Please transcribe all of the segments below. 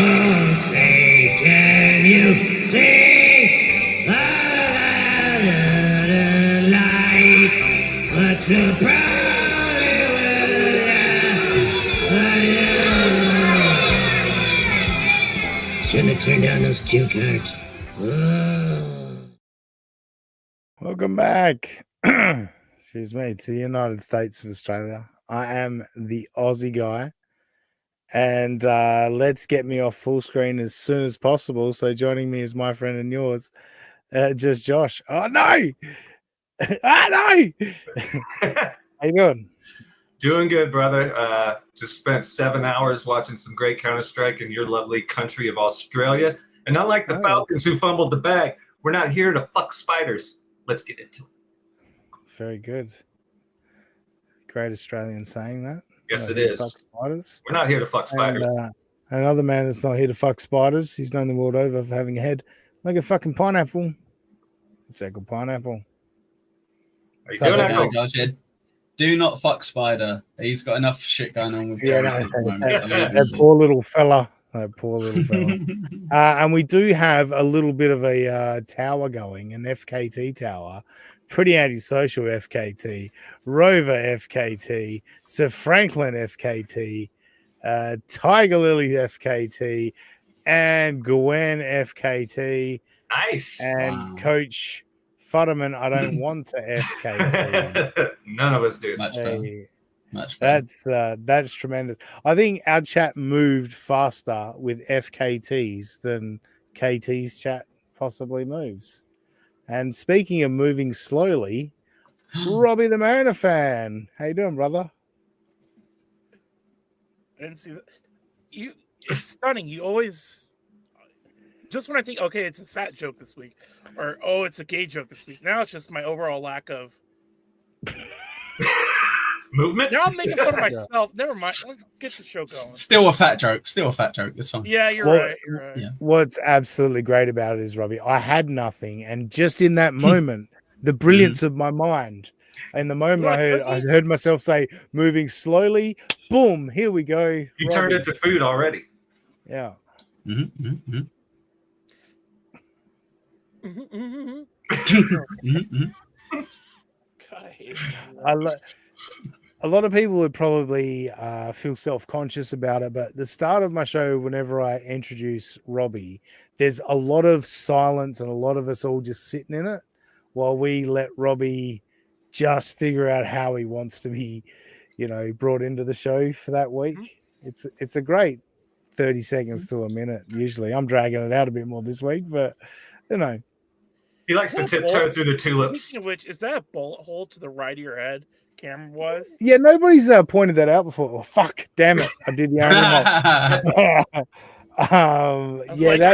Oh, say, can you see the light? What's the problem with shouldn't have turned down those cue cards. Oh. Welcome back. Excuse me, to the United States of Australia. I am the Aussie guy. And let's get me off full screen as soon as possible. So joining me is my friend and yours, just Josh. Oh, no! No! How you doing? Doing good, brother. Just spent 7 hours watching some great Counter-Strike in your lovely country of Australia. And unlike the Falcons who fumbled the bag, we're not here to fuck spiders. Let's get into it. Very good. Great Australian saying that. Yes, it is. Fuck spiders. We're not here to fuck spiders. And, another man that's not here to fuck spiders. He's known the world over for having a head like a fucking pineapple. It's a good pineapple. Are you doing that? Guys, yeah. Do not fuck Spider. He's got enough shit going on with Jerry at the moment. That poor little fella. That poor little fella. And we do have a little bit of a tower going, an FKT tower. Pretty antisocial FKT, Rover FKT, Sir Franklin FKT, Tiger Lily FKT, and Gwen FKT. Nice. And Coach Futterman, I don't want to FKT. None of us do. Much better. Much better. That's tremendous. I think our chat moved faster with FKTs than KT's chat possibly moves. And speaking of moving slowly, Robbie the Mariner fan. How you doing, brother? I didn't see that. It's stunning. You always, just when I think, okay, it's a fat joke this week, or oh, it's a gay joke this week. Now it's just my overall lack of movement. Now I'm making fun of myself. Never mind. Let's get the show going. Still a fat joke. It's fine. Yeah, you're right. Yeah. What's absolutely great about it is, Robbie, I had nothing, and just in that moment, the brilliance of my mind, in the moment I heard myself say, "Moving slowly," boom, here we go. You turned it to food already. Yeah. A lot of people would probably feel self-conscious about it, but at the start of my show, whenever I introduce Robbie, there's a lot of silence and a lot of us all just sitting in it while we let Robbie just figure out how he wants to be, brought into the show for that week. It's a great 30 seconds to a minute. Usually I'm dragging it out a bit more this week, but he likes to tiptoe through the tulips. Speaking of which, is that a bullet hole to the right of your head? Camera was. Yeah, nobody's pointed that out before. Oh, fuck, damn it! I did the only yeah, that's. Are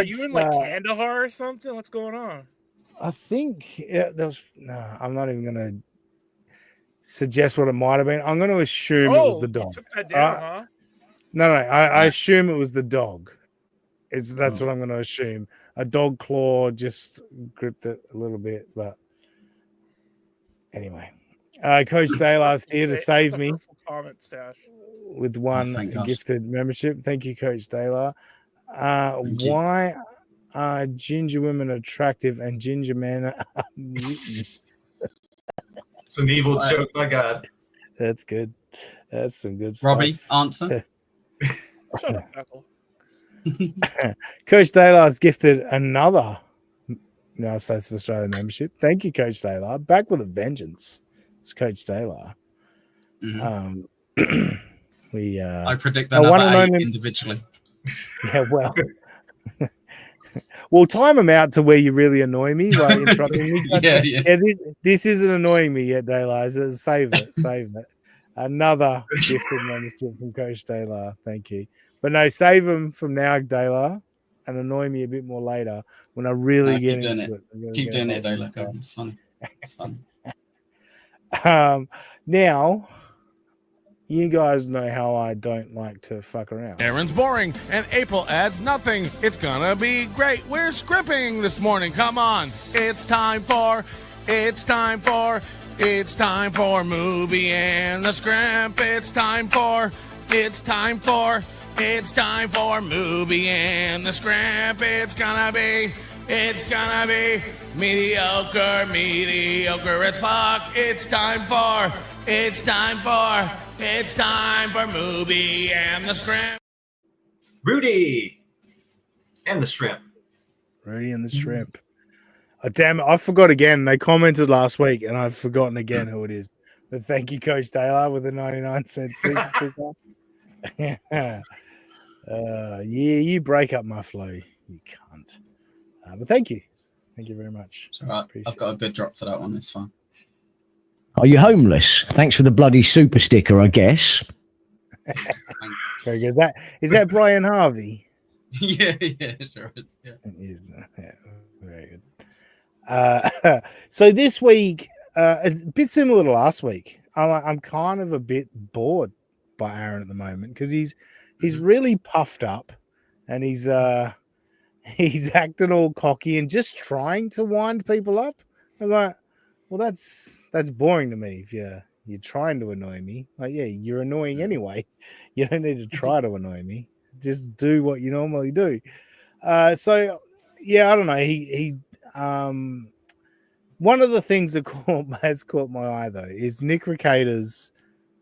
you in like Kandahar or something? What's going on? I think I'm not even going to suggest what it might have been. I'm going to assume it was the dog. You took that down, huh? No. I assume it was the dog. That's what I'm going to assume. A dog claw just gripped it a little bit, but anyway. Coach Taylor's here to save me with one gifted membership. Thank you, Coach Taylor. Why are ginger women attractive and ginger men are mutants? It's an evil joke, my God. That's good. That's some good stuff. Robbie, answer. Shut up, Michael. Coach Taylor has gifted another United States of Australia membership. Thank you, Coach Taylor. Back with a vengeance. It's Coach Taylor. I predict that individually. Yeah, well, we'll time them out to where you really annoy me by interrupting me. Yeah. This isn't annoying me yet, Taylor. So save it. Another gifted membership from Coach Taylor. Thank you. But no, save them from now, Taylor, and annoy me a bit more later when I really get into it. Keep doing it, Taylor. It's funny. It's fun. Now, you guys know how I don't like to fuck around. Aaron's boring, and April adds nothing. It's gonna be great. We're scripting this morning. Come on. It's time for Movie and the Scrimp. It's time for It's time for movie and the script. It's gonna be mediocre as fuck. It's time for movie and the script. Rudy and the shrimp. Rudy and the Shrimp. Oh, damn it. I forgot again. They commented last week and I've forgotten again who it is. But thank you, Coach Taylor, with a 99-cent super sticker. Yeah, you break up my flow, you cunt. But thank you. Thank you very much. It's all right. I've got a good drop for that one. It's fine. Are you homeless? Thanks for the bloody super sticker, I guess. Very good. Is that Brian Harvey? yeah, sure is. Yeah. It is. Yeah, very good. So this week, a bit similar to last week. I'm kind of a bit bored by Aaron at the moment because he's really puffed up and he's acting all cocky and just trying to wind people up. I'm like, well, that's boring to me. If you're trying to annoy me, like, yeah, you're annoying anyway. You don't need to try to annoy me. Just do what you normally do. So yeah, I don't know. He one of the things that has caught my eye though is Nick Ricada's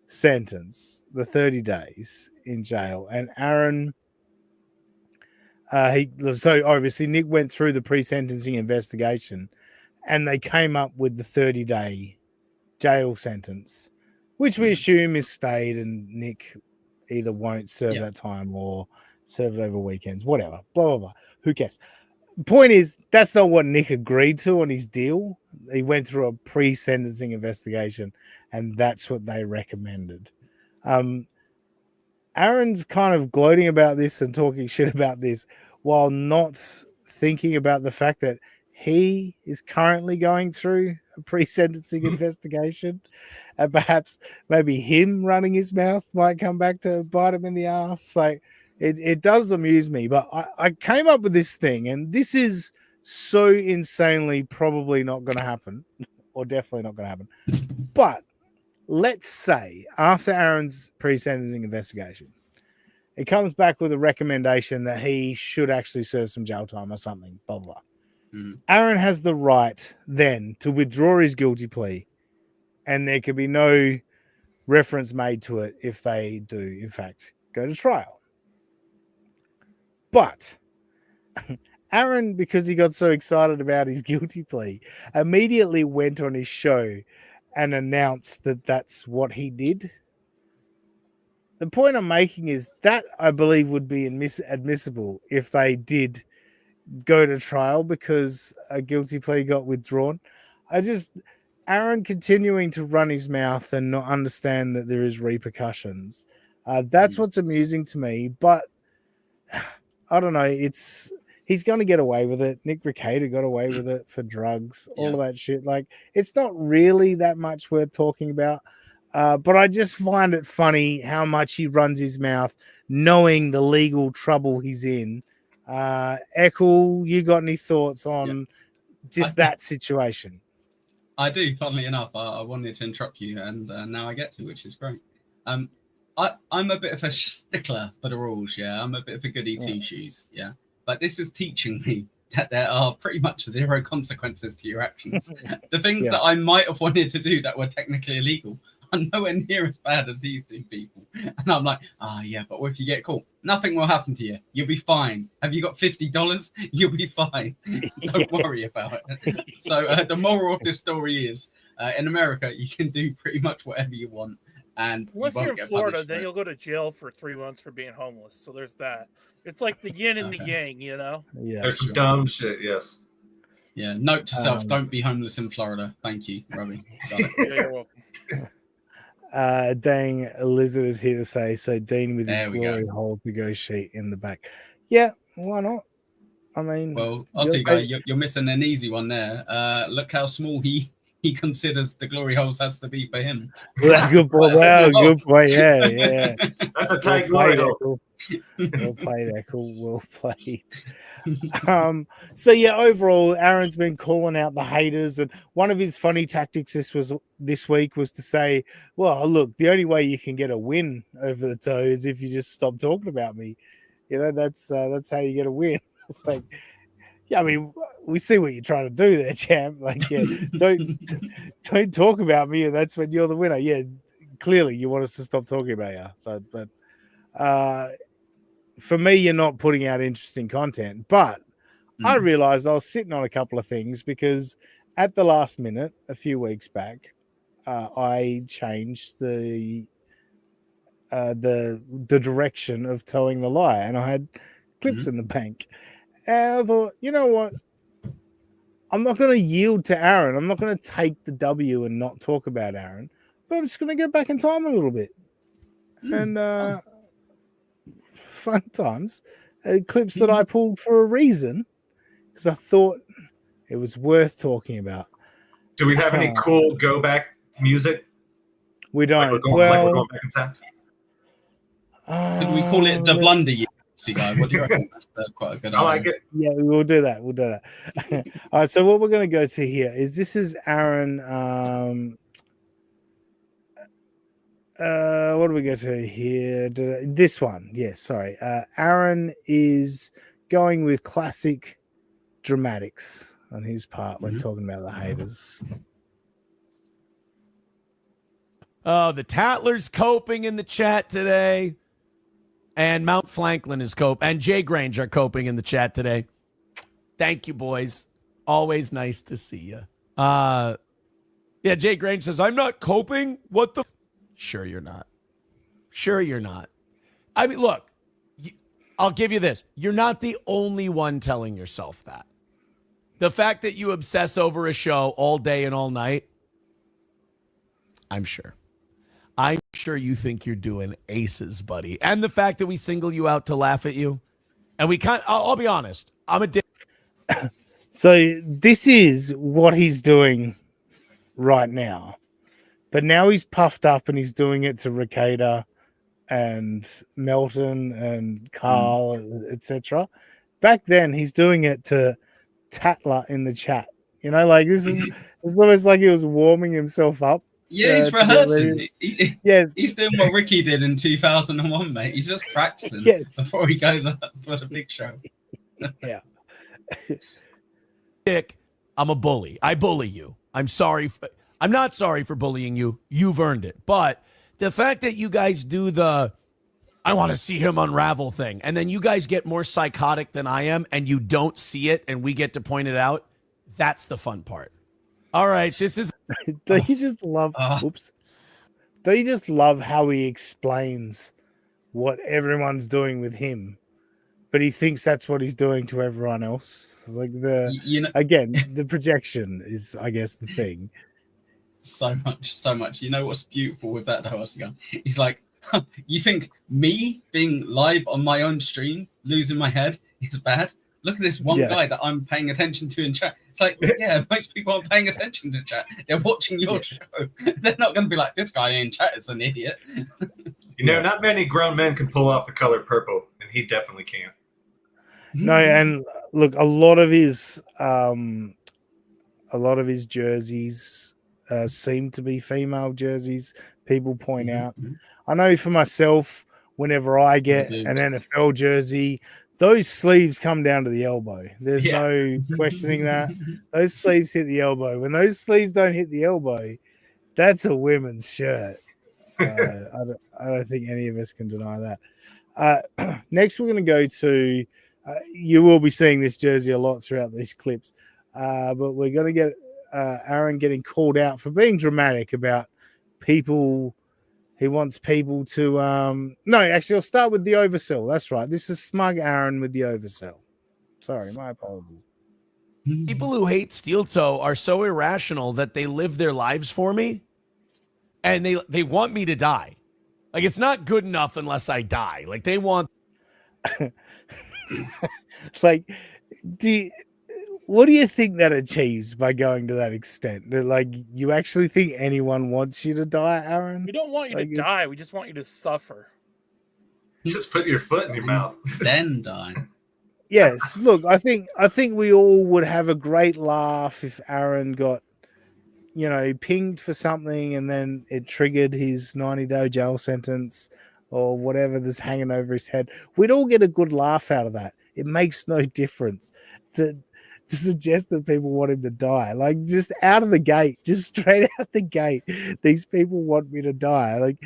sentence, the 30 days in jail, and Aaron. So obviously Nick went through the pre-sentencing investigation, and they came up with the 30-day jail sentence, which we assume is stayed, and Nick either won't serve that time or serve it over weekends, whatever. Blah blah blah. Who cares? Point is, that's not what Nick agreed to on his deal. He went through a pre-sentencing investigation, and that's what they recommended. Aaron's kind of gloating about this and talking shit about this while not thinking about the fact that he is currently going through a pre-sentencing investigation, and perhaps maybe him running his mouth might come back to bite him in the ass. Like, it does amuse me, but I came up with this thing, and this is so insanely probably not going to happen, or definitely not going to happen. But let's say after Aaron's pre-sentencing investigation, it comes back with a recommendation that he should actually serve some jail time or something, blah, blah. Aaron has the right then to withdraw his guilty plea, and there can be no reference made to it if they do, in fact, go to trial. But Aaron, because he got so excited about his guilty plea, immediately went on his show and announced that that's what he did. The point I'm making is that I believe would be admissible if they did go to trial because a guilty plea got withdrawn. Aaron continuing to run his mouth and not understand that there is repercussions. That's what's amusing to me, but I don't know. He's going to get away with it. Nick Ricada got away with it for drugs, all of that shit. Like, it's not really that much worth talking about. But I just find it funny how much he runs his mouth, knowing the legal trouble he's in. Eckel, you got any thoughts on that situation? I do, funnily enough. I wanted to interrupt you, and now I get to, which is great. I'm a bit of a stickler for the rules, yeah. I'm a bit of a goody two-shoes, yeah. But this is teaching me that there are pretty much zero consequences to your actions. The things that I might have wanted to do that were technically illegal are nowhere near as bad as these two people. And I'm like, but if you get caught, nothing will happen to you. You'll be fine. Have you got $50? You'll be fine. Don't worry about it. So the moral of this story is, in America, you can do pretty much whatever you want. And unless you're in Florida, then you'll go to jail for 3 months for being homeless. So there's that. It's like the yin and the yang, you know? Yeah. There's some dumb shit, yes. Yeah, note to self, don't be homeless in Florida. Thank you, Robbie. Got it. Yeah, you're welcome. Dang, Elizabeth is here to say, so Dean with his glory hole to go sheet in the back. Yeah, why not? I mean... Well, I'll tell you guys, you're missing an easy one there. Look how small he considers the glory holes has to be for him. Well, good boy. Well, good boy. Yeah. That's a tight glory hole. Well played, Echo. Well played. So yeah, overall, Aaron's been calling out the haters, and one of his funny tactics this week was to say, "Well, look, the only way you can get a win over the toe is if you just stop talking about me. You know, that's how you get a win." It's like, yeah, I mean, we see what you're trying to do there, champ. Like, yeah, don't talk about me, and that's when you're the winner. Yeah, clearly you want us to stop talking about you, but for me, you're not putting out interesting content. But I realized I was sitting on a couple of things because at the last minute, a few weeks back, I changed the direction of towing the lie, and I had clips in the bank. And I thought, you know what? I'm not going to yield to Aaron. I'm not going to take the W and not talk about Aaron, but I'm just going to go back in time a little bit. And fun times. Clips that I pulled for a reason because I thought it was worth talking about. Do we have any cool go back music? We don't. Like we're going back in time? Could we call it the blunder year? Guy, what do you reckon? That's quite a good idea. I like it. Yeah, we'll do that. All right, so what we're going to go to here is Aaron. What do we go to here? This one. Yes, sorry. Aaron is going with classic dramatics on his part when talking about the haters. Oh, the Tatler's coping in the chat today. And Mount Franklin is and Jay Grange are coping in the chat today. Thank you, boys. Always nice to see you. Yeah, Jay Grange says, I'm not coping. What the? Sure you're not. Sure you're not. I mean, look, I'll give you this. You're not the only one telling yourself that. The fact that you obsess over a show all day and all night, I'm sure you think you're doing aces, buddy. And the fact that we single you out to laugh at you. And we can't, I'll be honest, I'm a dick. So this is what he's doing right now. But now he's puffed up and he's doing it to Ricada and Melton and Carl, etc. Back then, he's doing it to Tatler in the chat. You know, like this is it's almost like he was warming himself up. Yeah, he's rehearsing. Yes, he's doing what Ricky did in 2001, mate. He's just practicing before he goes up for the big show. Yeah. Dick, I'm a bully. I bully you. I'm sorry. I'm not sorry for bullying you. You've earned it. But the fact that you guys do the I want to see him unravel thing, and then you guys get more psychotic than I am, and you don't see it, and we get to point it out, that's the fun part. All right, this is... Don't you just love... Oops. Don't you just love how he explains what everyone's doing with him, but he thinks that's what he's doing to everyone else? Like again, the projection is, I guess, the thing. So much. You know what's beautiful with that, though, he's like, you think me being live on my own stream, losing my head, is bad? Look at this one guy that I'm paying attention to in chat. It's like, yeah, most people aren't paying attention to chat. They're watching your show. They're not going to be like, this guy in chat is an idiot. You know, not many grown men can pull off the color purple, and he definitely can. No, and look, a lot of his jerseys seem to be female jerseys. People point out. I know for myself, whenever I get an NFL jersey, those sleeves come down to the elbow. There's no questioning that. Those sleeves hit the elbow. When those sleeves don't hit the elbow, that's a women's shirt. I don't think any of us can deny that. Next, we're going to go to, you will be seeing this jersey a lot throughout these clips, but we're going to get Aaron getting called out for being dramatic about people. He wants people to no, actually, I'll start with the oversell. That's right. This is smug Aaron with the oversell. Sorry, my apologies. People who hate steel toe are so irrational that they live their lives for me, and they want me to die. Like, it's not good enough unless I die. Like, they want. Like, what do you think that achieves by going to that extent? Like, you actually think anyone wants you to die, Aaron? We don't want you to die. We just want you to suffer. Just put your foot in your mouth. Then die. Yes, look, I think we all would have a great laugh if Aaron got, pinged for something and then it triggered his 90-day jail sentence or whatever that's hanging over his head. We'd all get a good laugh out of that. It makes no difference to suggest that people want him to die. Like, just out of the gate, just straight out the gate, these people want me to die. Like,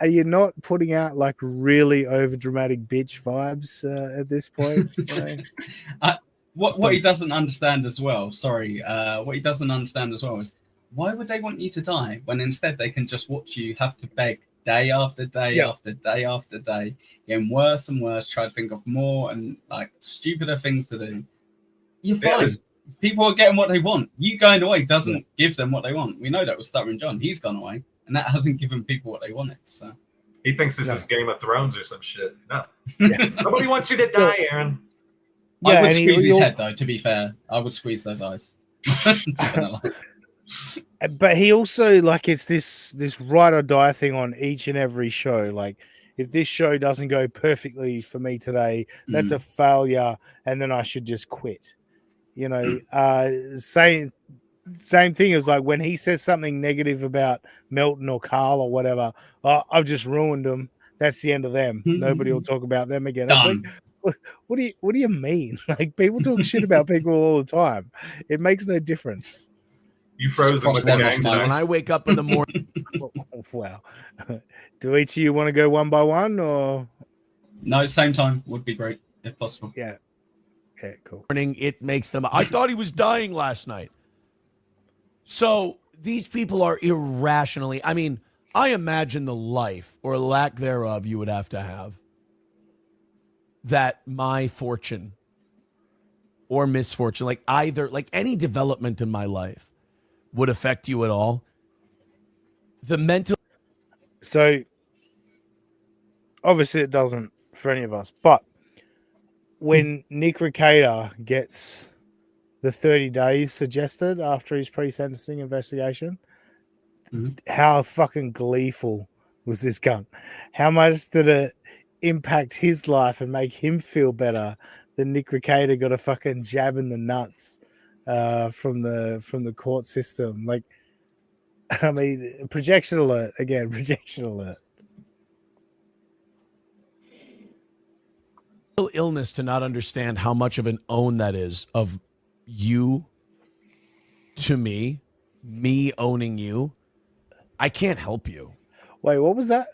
are you not putting out like really over dramatic bitch vibes at this point? What he doesn't understand as well, what he doesn't understand as well is, why would they want you to die when instead they can just watch you have to beg day after day after day after day, getting worse and worse, try to think of more and like stupider things to do. You're fine. People are getting what they want. You going away doesn't give them what they want. We know that with Stuttering John. He's gone away, and that hasn't given people what they wanted. So he thinks this is Game of Thrones or some shit. No, nobody wants you to die, Aaron. I would squeeze his head, though. To be fair, I would squeeze those eyes. But he also, like, it's this ride or die thing on each and every show. Like, if this show doesn't go perfectly for me today, that's a failure, and then I should just quit. Same thing as like when he says something negative about Melton or Carl or whatever. Oh, I've just ruined them. That's the end of them. Nobody will talk about them again. It's like, what do you mean? Like, people talk shit about people all the time. It makes no difference. You froze them with the gang signs. When I wake up in the morning. Wow. Do each of you want to go one by one or? No, same time would be great if possible. Yeah. Yeah, cool. It makes them. I thought he was dying last night. So these people are irrationally. I mean, I imagine the life or lack thereof you would have to have that my fortune or misfortune, like either, like any development in my life would affect you at all. The mental. So obviously it doesn't for any of us, but when Nick Ricada gets the 30 days suggested after his pre-sentencing investigation, how fucking gleeful was this cunt? How much did it impact his life and make him feel better than Nick Ricada got a fucking jab in the nuts from the court system? Like, I mean, projection alert again, projection alert. Illness to not understand how much of an own that is of you to me owning you. I can't help you. Wait, what was that?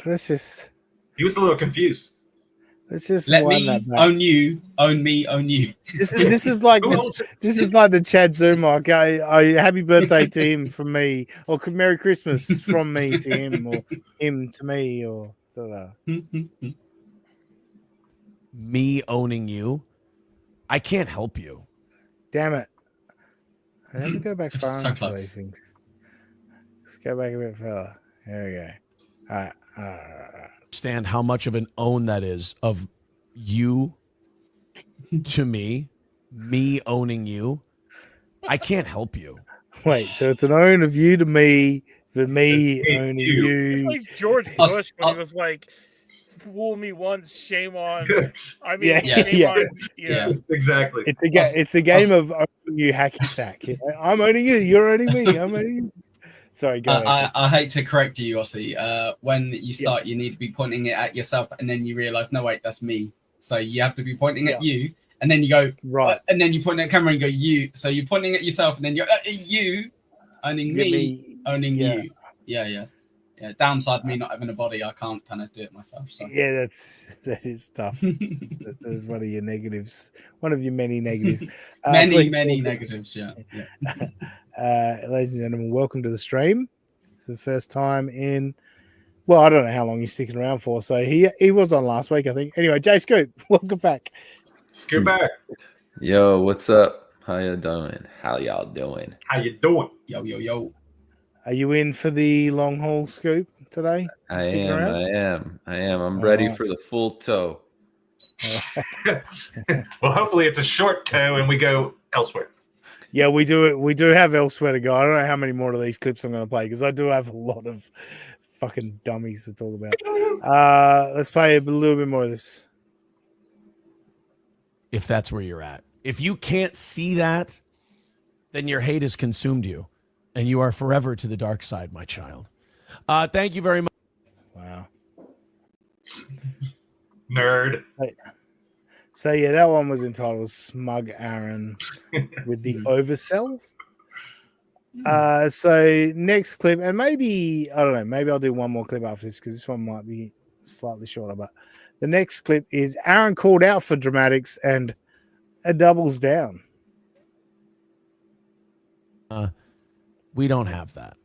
Let's just. He was a little confused. Let's just let me own you, own me, own you. This is like the Chad Zumar guy. Happy birthday to him from me, or Merry Christmas from me to him, or him to me, or sort of. Me owning you, I can't help you. Damn it! I never go back far so enough for close. these things. Let's go back a bit further. There we go. All right. Understand how much of an own that is of you to me owning you. I can't help you. Wait, so it's an own of you to me, the me owning you. It's like George Bush when he was like, "Fool me once, shame on." I mean, shame on. Exactly. It's a game of owning you, hacky sack. You know? I'm owning you. You're owning me. I'm owning you. Sorry, go ahead. I hate to correct you, Ossie. When you start, you need to be pointing it at yourself, and then you realize, no, wait, that's me. So you have to be pointing at you, and then you go right, and then you point at the camera and go you. So you're pointing at yourself, and then you're you owning me, owning you. Yeah. Downside me not having a body, I can't kind of do it myself. So yeah, that is tough. That's one of your negatives, one of your many negatives. many negatives. Yeah. Ladies and gentlemen, welcome to the stream for the first time in. Well, I don't know how long he's sticking around for. So he was on last week, I think. Anyway, Jay Scoop, welcome back. Scoop back. Yo, what's up? How y'all doing? How y'all doing? How you doing? Yo. Are you in for the long haul, Scoop, today? I am. I'm ready for the full toe. Well, hopefully it's a short toe and we go elsewhere. Yeah, we do have elsewhere to go. I don't know how many more of these clips I'm going to play because I do have a lot of fucking dummies to talk about. Let's play a little bit more of this. If that's where you're at. If you can't see that, then your hate has consumed you, and you are forever to the dark side, my child. Thank you very much. Wow. Nerd. So yeah, that one was entitled Smug Aaron with the oversell. So next clip, and maybe, I don't know, maybe I'll do one more clip after this because this one might be slightly shorter, but the next clip is Aaron called out for dramatics and a doubles down. We don't have that.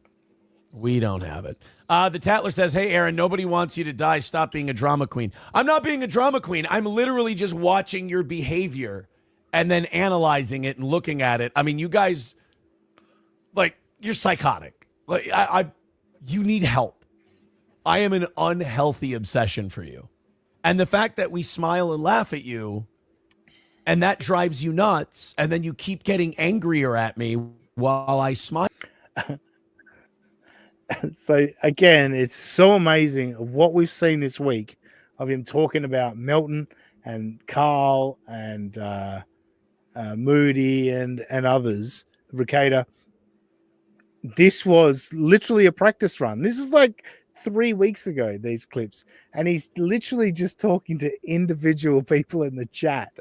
We don't have it. The Tatler says, hey, Aaron, nobody wants you to die. Stop being a drama queen. I'm not being a drama queen. I'm literally just watching your behavior and then analyzing it and looking at it. I mean, you guys, like, you're psychotic. Like, you need help. I am an unhealthy obsession for you. And the fact that we smile and laugh at you and that drives you nuts, and then you keep getting angrier at me while I smile. So again, it's so amazing of what we've seen this week of him talking about Melton and Carl and Moody and others, Ricada. This was literally a practice run. This is like 3 weeks ago, these clips, and he's literally just talking to individual people in the chat,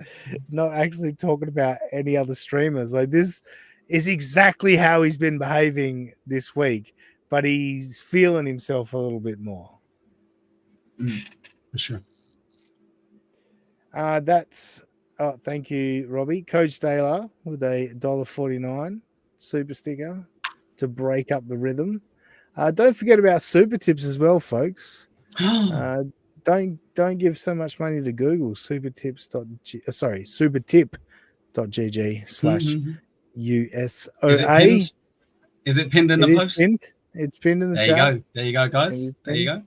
not actually talking about any other streamers. Like, this is exactly how he's been behaving this week, but he's feeling himself a little bit more. For sure. Thank you, Robbie. Coach Taylor with a $1.49 super sticker to break up the rhythm. Don't forget about super tips as well, folks. Don't give so much money to Google. supertip.gg/USOA. Is it pinned in the post? It's pinned in the there chat. You go. There you go, guys. There you go.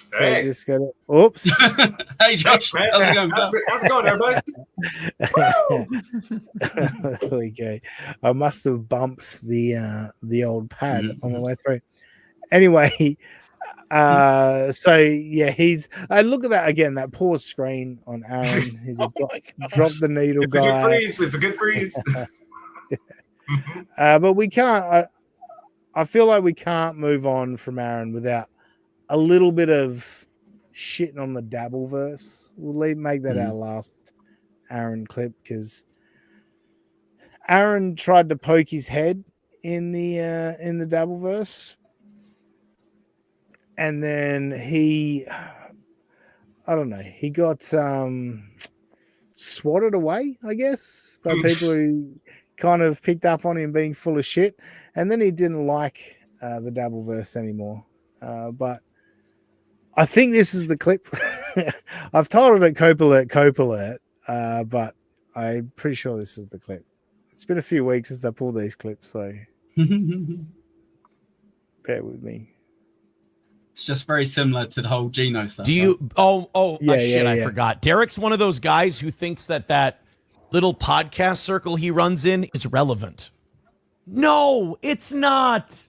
So just go to, oops. Hey, Josh. How's it going? How's it going, everybody? There we go. I must have bumped the old pad on the way through. Anyway, so yeah, he's. Look at that again. That poor screen on Aaron. He's a drop the needle It's guy. A good freeze. It's a good freeze. But we can't. I feel like we can't move on from Aaron without a little bit of shitting on the Dabbleverse. We'll make that our last Aaron clip because Aaron tried to poke his head in the Dabbleverse, and then he got swatted away, I guess, by people who kind of picked up on him being full of shit, and then he didn't like the Dabbleverse anymore. But I think this is the clip. I've titled it Cope Alert, but I'm pretty sure this is the clip. It's been a few weeks since I pulled these clips, so bear with me. It's just very similar to the whole Geno stuff. Do you? Yeah, I forgot. Derek's one of those guys who thinks that little podcast circle he runs in is relevant. No, it's not.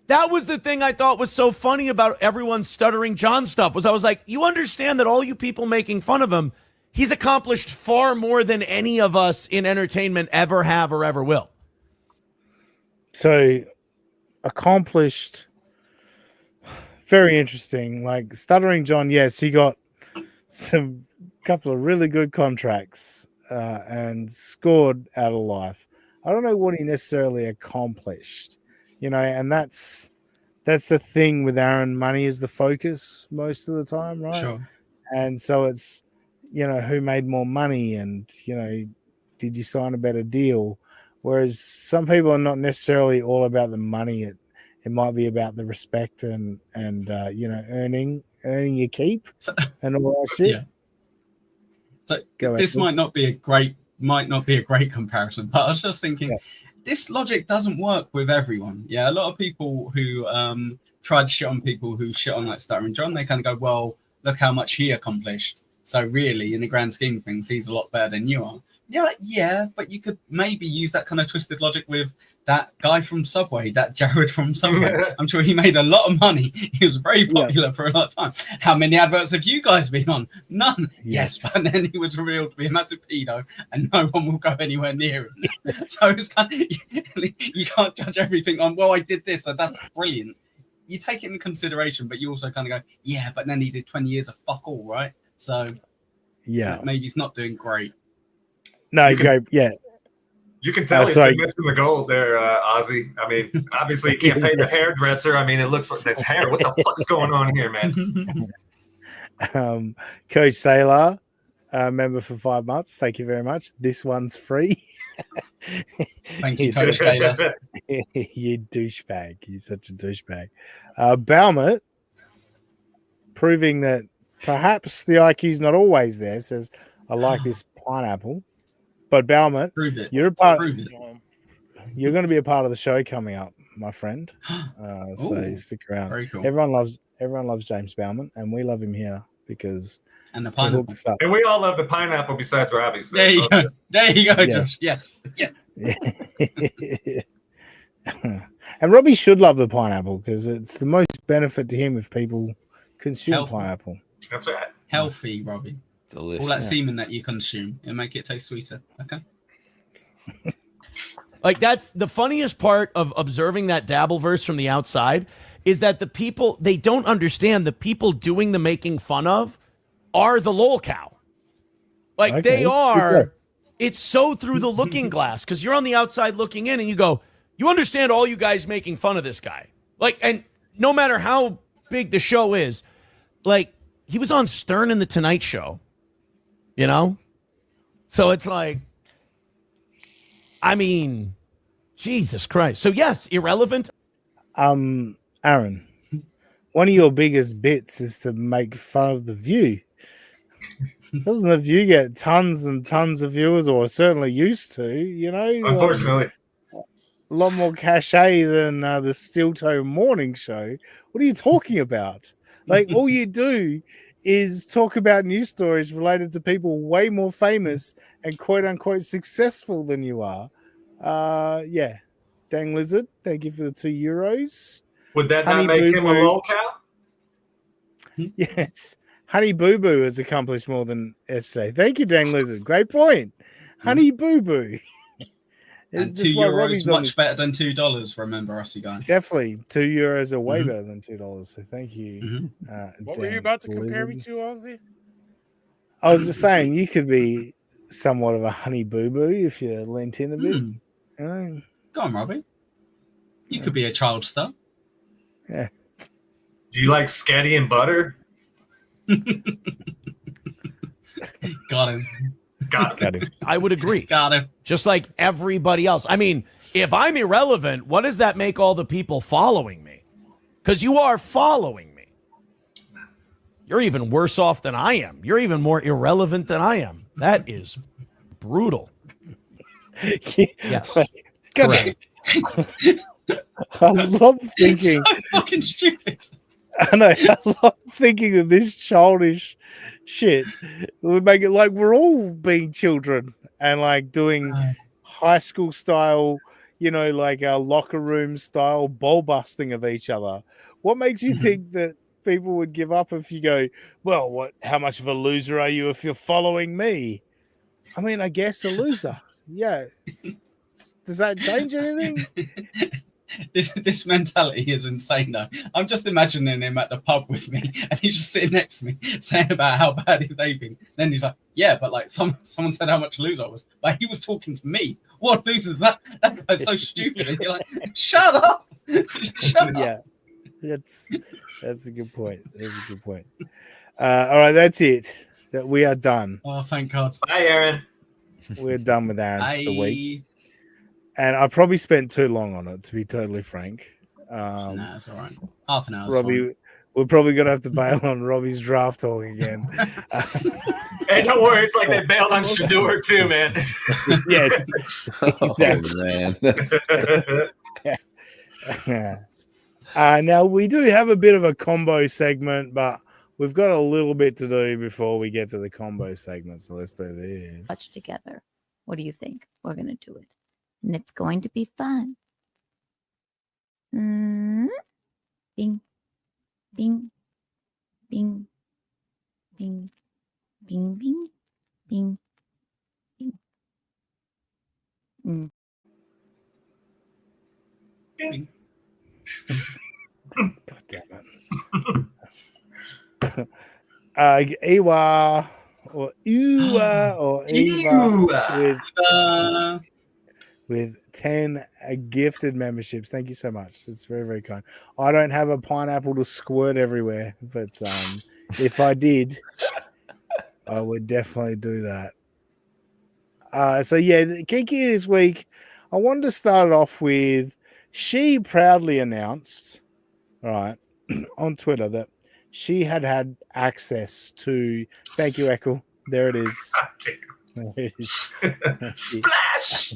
That was the thing I thought was so funny about everyone's Stuttering John stuff was I was like, you understand that all you people making fun of him, he's accomplished far more than any of us in entertainment ever have or ever will. So accomplished, very interesting. Like Stuttering John, yes, he got some couple of really good contracts and scored out of life. I don't know what he necessarily accomplished, and that's the thing with Aaron. Money is the focus most of the time, right? Sure. And so it's, who made more money and, did you sign a better deal? Whereas some people are not necessarily all about the money. It might be about the respect and earning your keep and all that shit. Yeah. So this might not be a great comparison, but I was just thinking, this logic doesn't work with everyone. Yeah, a lot of people who try to shit on people who shit on like Stuttering John, they kind of go, well, look how much he accomplished. So really, in the grand scheme of things, he's a lot better than you are. Yeah, but you could maybe use that kind of twisted logic with that guy from Subway, that Jared from Subway. I'm sure he made a lot of money. He was very popular for a lot of time. How many adverts have you guys been on? None. Yes, but then he was revealed to be a massive pedo, and no one will go anywhere near him. So it's kind of, you can't judge everything on, well, I did this, so that's brilliant. You take it into consideration, but you also kind of go, yeah, but then he did 20 years of fuck all, right? So maybe he's not doing great. No, you can tell he's been missing the gold there, Ozzy. I mean, obviously you can't pay the hairdresser. I mean, it looks like this hair. What the fuck's going on here, man? Coach Sailor, member for 5 months. Thank you very much. This one's free. Thank you, Coach Sailor. You douchebag. You're such a douchebag. Bowman, proving that perhaps the IQ's not always there, says, I like this pineapple. But Bowman, you're going to be a part of the show coming up, my friend. So stick around. Very cool. Everyone loves James Bowman, and we love him here because and the pineapple. And we all love the pineapple besides Robbie. So there you go. There you go, Josh. Yes. And Robbie should love the pineapple because it's the most benefit to him if people consume pineapple. That's right. Healthy, Robbie. Delicious. All that semen that you consume, it'll make it taste sweeter. Okay. Like, that's the funniest part of observing that Dabbleverse from the outside is that the people, they don't understand the people doing the making fun of are the lol cow. Like, they are. It's so through the looking glass because you're on the outside looking in and you go, you understand all you guys making fun of this guy. Like, and no matter how big the show is, like, he was on Stern and the Tonight Show. You know? So it's like, I mean, Jesus Christ. So yes, irrelevant. Aaron, one of your biggest bits is to make fun of The View. Doesn't The View get tons and tons of viewers, or certainly used to, you know? Unfortunately. A lot more cachet than the Steel Toe Morning Show. What are you talking about? Like, all you do is talk about news stories related to people way more famous and quote unquote successful than you are. Dang Lizard, thank you for the €2. Would that not make him a lol cow? Yes. Honey Boo Boo has accomplished more than SJ. Thank you, Dang Lizard. Great point. Honey Boo Boo. And €2 much better than $2, remember, Aussie guy. Definitely. €2 are way better than $2. So thank you. What were you about to compare me to, Ozzy? I was just saying you could be somewhat of a honey boo boo if you lent in a bit. You know? Go on, Robbie. You could be a child star. Yeah. Do you like scatty and butter? Got him. Got him. I would agree. Got him. Just like everybody else. I mean, if I'm irrelevant, what does that make all the people following me? Because you are following me. You're even worse off than I am. You're even more irrelevant than I am. That is brutal. Yes. Correct. I love thinking. So fucking stupid. I know. I love thinking of this childish shit. It would make it like we're all being children and like doing high school style, you know, like a locker room style ball busting of each other. What makes you think that people would give up if you go, well, what? How much of a loser are you if you're following me? I mean, I guess a loser. Yeah. Does that change anything? This mentality is insane though. I'm just imagining him at the pub with me and he's just sitting next to me saying about how bad his day been. Then he's like, yeah, but like someone said how much a loser I was. But he was talking to me. What loser is that? That guy's so stupid. And you're like, shut up. Shut up. Yeah. That's a good point. That's a good point. All right, that's it. That we are done. Oh, thank God. Bye, Aaron. We're done with Aaron for the week. And I probably spent too long on it, to be totally frank. Nah, it's all right. Half an hour. Robbie, we're probably going to have to bail on Robbie's draft talk again. Hey, don't worry. It's like they bailed on Shador too, man. Yeah. Oh, man. Now, we do have a bit of a combo segment, but we've got a little bit to do before we get to the combo segment. So let's do this. Touch together. What do you think? We're going to do it. And it's going to be fun. Bing, bing, bing, bing, bing, bing, bing, bing. Mm. Bing. God damn it. Ewa or Ewa or Eva with 10 gifted memberships. Thank you so much. It's very, very kind. I don't have a pineapple to squirt everywhere, but if I did, I would definitely do that. So yeah, Kiki this week, I wanted to start it off with, she proudly announced, right, on Twitter that she had access to, thank you, Echo. There it is. There it is. Splash!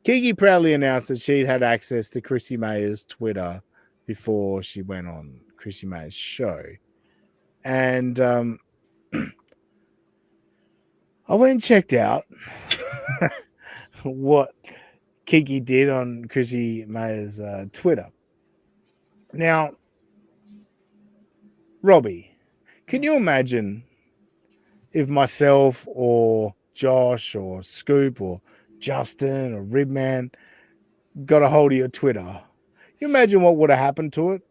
Kiki proudly announced that she'd had access to Chrissy Mayr's Twitter before she went on Chrissy Mayr's show. And I went and checked out what Kiki did on Chrissy Mayr's Twitter. Now, Robbie, can you imagine if myself or Josh or Scoop or Justin or Ribman got a hold of your Twitter? Can you imagine what would have happened to it?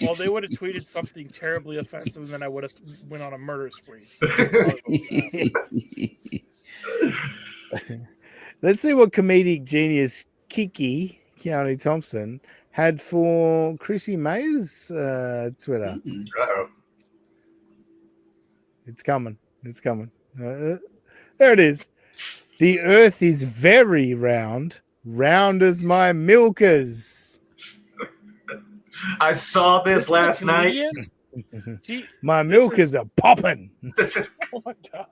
Well, they would have tweeted something terribly offensive, and then I would have went on a murder spree. Let's see what comedic genius Kiki, Keanu Thompson, had for Chrissy Mayr's Twitter. Uh-oh. It's coming. It's coming. There it is. The earth is very round, round as my milkers. I saw this last night. My milkers are popping. Oh my God.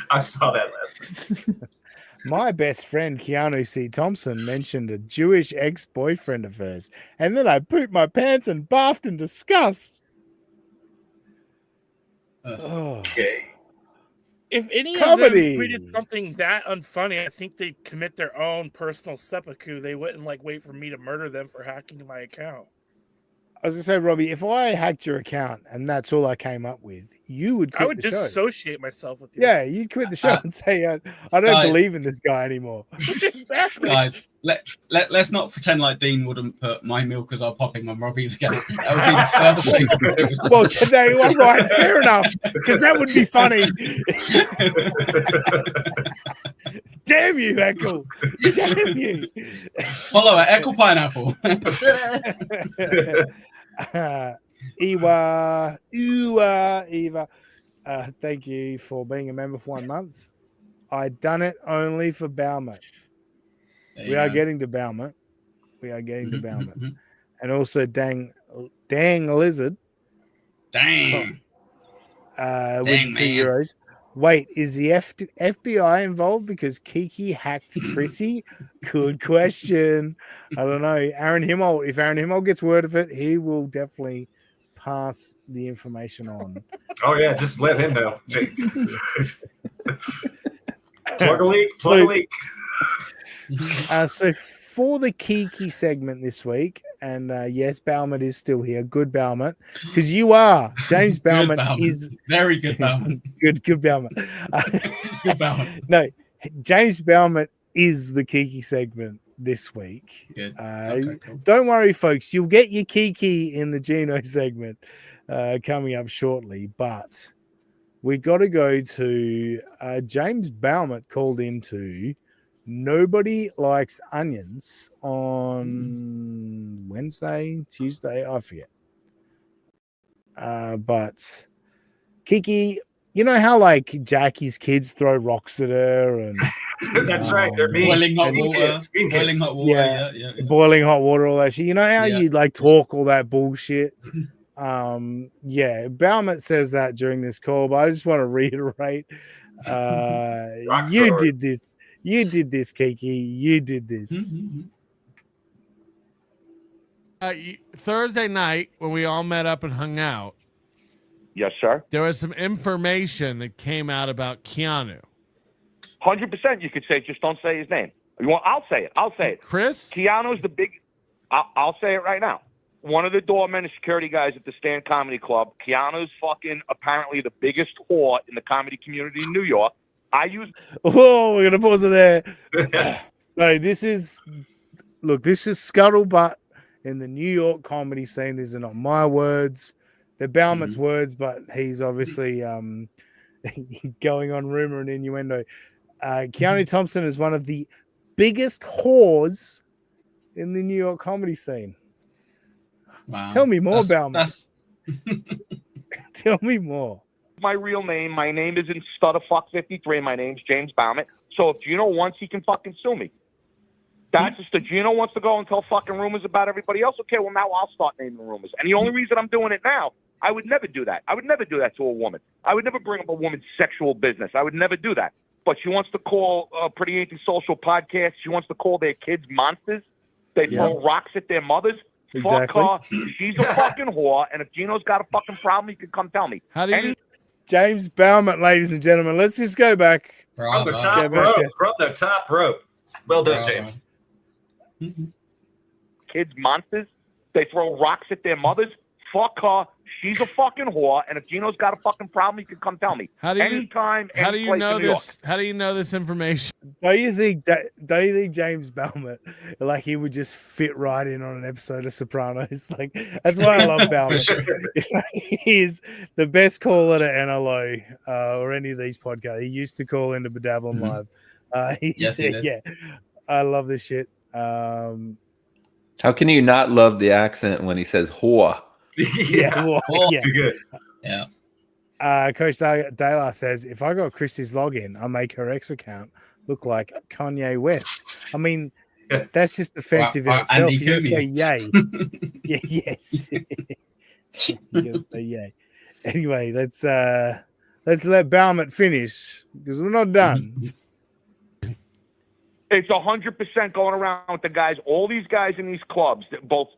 I saw that last night. My best friend Keanu C. Thompson mentioned a Jewish ex-boyfriend of hers, and then I pooped my pants and barfed in disgust. Okay. If any Comedy. of them tweeted something that unfunny, I think they'd commit their own personal seppuku. They wouldn't wait for me to murder them for hacking my account. I was gonna say, Robbie, if I hacked your account and that's all I came up with, you would quit I would the show. disassociate myself with you. Yeah, you'd quit the show and say, I don't believe in this guy anymore. Exactly. Guys, let's not pretend like Dean wouldn't put my milkers are popping on Robbie's account. That would be the first thing. Well, today, all right, fair enough, because that would be funny. Damn you, Echo. Damn you. Follow it, Echo Pineapple. Eva. Thank you for being a member for 1 month. I done it only for Bowman. We are getting to Bowman. And also Dang Lizard. Dang. With €2. Wait, is the FBI involved because Kiki hacked Chrissy? Good question. I don't know. Aaron Imholte, if Aaron Imholte gets word of it, he will definitely pass the information on. Oh, yeah, just let him know. Plug a leak. So for the Kiki segment this week, and yes, Bowman is still here. Good Bowman, because you are. James Bowman is very good Bowman. good Bowman. Good Bowman. No, James Bowman is the Kiki segment this week. Good. Cool. Don't worry, folks. You'll get your Kiki in the Geno segment coming up shortly, but we got to go to James Bowman called into Nobody Likes Onions on Wednesday, Tuesday, I forget. But Kiki, you know how like Jackie's kids throw rocks at her and that's right, they're mean. Boiling hot water. Boiling hot water. Yeah. Boiling hot water, all that shit. You know how you like talk all that bullshit? Bowman says that during this call, but I just want to reiterate, you did this. You did this, Kiki. You did this. Thursday night, when we all met up and hung out, yes, sir. there was some information that came out about Keanu. 100%. You could say, just don't say his name. You want? I'll say it. Chris? Keanu's the big. I'll say it right now. One of the doormen and security guys at the Stand Comedy Club. Keanu's fucking apparently the biggest whore in the comedy community in New York. Whoa, we're gonna pause it there. So this is scuttlebutt in the New York comedy scene. These are not my words; they're Bowman's words, but he's obviously going on rumor and innuendo. Keanu Thompson is one of the biggest whores in the New York comedy scene. Wow. Tell me more, Bowman. Tell me more. My real name. My name isn't Stutterfuck53. My name's James Bowman. So if Gino wants, he can fucking sue me. That's just the Gino wants to go and tell fucking rumors about everybody else. Okay, well now I'll start naming rumors. And the only reason I'm doing it now, I would never do that. I would never do that to a woman. I would never bring up a woman's sexual business. I would never do that. But she wants to call Pretty Antisocial podcast. She wants to call their kids monsters. They throw rocks at their mothers. Exactly. Fuck her. She's a fucking whore. And if Gino's got a fucking problem, he can come tell me. How do you... James Bowman, ladies and gentlemen. Let's just go back. From the top rope. From the top rope. Well done, James. Kids monsters. They throw rocks at their mothers. Fuck her. She's a fucking whore. And if Gino's got a fucking problem, he can come tell me. How do you know this? York. How do you know this information? Don't you think James Bowman, like, he would just fit right in on an episode of Sopranos? Like, that's why I love Bowman. He's the best caller to NLO or any of these podcasts. He used to call into Bedabbling Live. Yes, he did. Yeah, I love this shit. How can you not love the accent when he says whore? Yeah. Too good. Yeah. Coach Dayla says, if I got Chrissy's login, I'll make her ex account look like Kanye West. I mean, that's just offensive in itself. You gotta say yay. Yeah, yes. You gotta say yay. Anyway, let's let Bowman finish because we're not done. It's 100% going around with the guys. All these guys in these clubs, both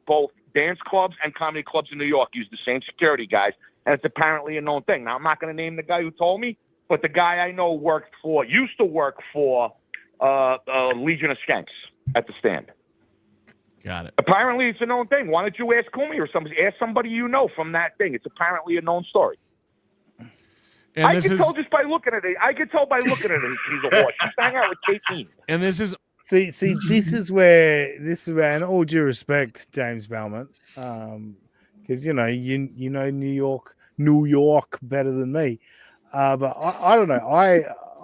dance clubs and comedy clubs in New York, use the same security guys, and it's apparently a known thing. Now, I'm not going to name the guy who told me, but the guy I know used to work for Legion of Skanks at the Stand. Got it. Apparently, it's a known thing. Why don't you ask Kumi or somebody? Ask somebody you know from that thing. It's apparently a known story. And I can tell just by looking at it. I can tell by looking at it. She's a whore. She's hanging out with Kate. And this is see. This is where, and all due respect, James Bowman, because you know New York better than me. But I don't know.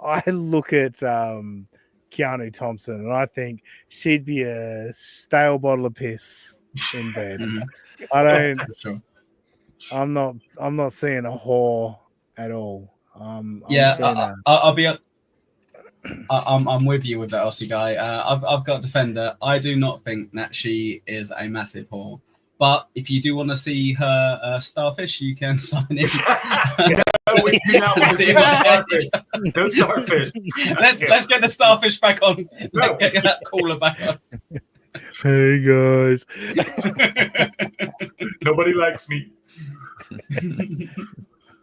I look at Keanu Thompson and I think she'd be a stale bottle of piss in bed. I don't. Sure. I'm not seeing a whore at all. I'm with you with the Aussie guy. I've got Defender. I do not think that she is a massive whore. But if you do want to see her starfish, you can sign in. We do not want to see starfish. No starfish. Let's get the starfish back on. No. Get that cooler back on. Hey guys. Nobody likes me.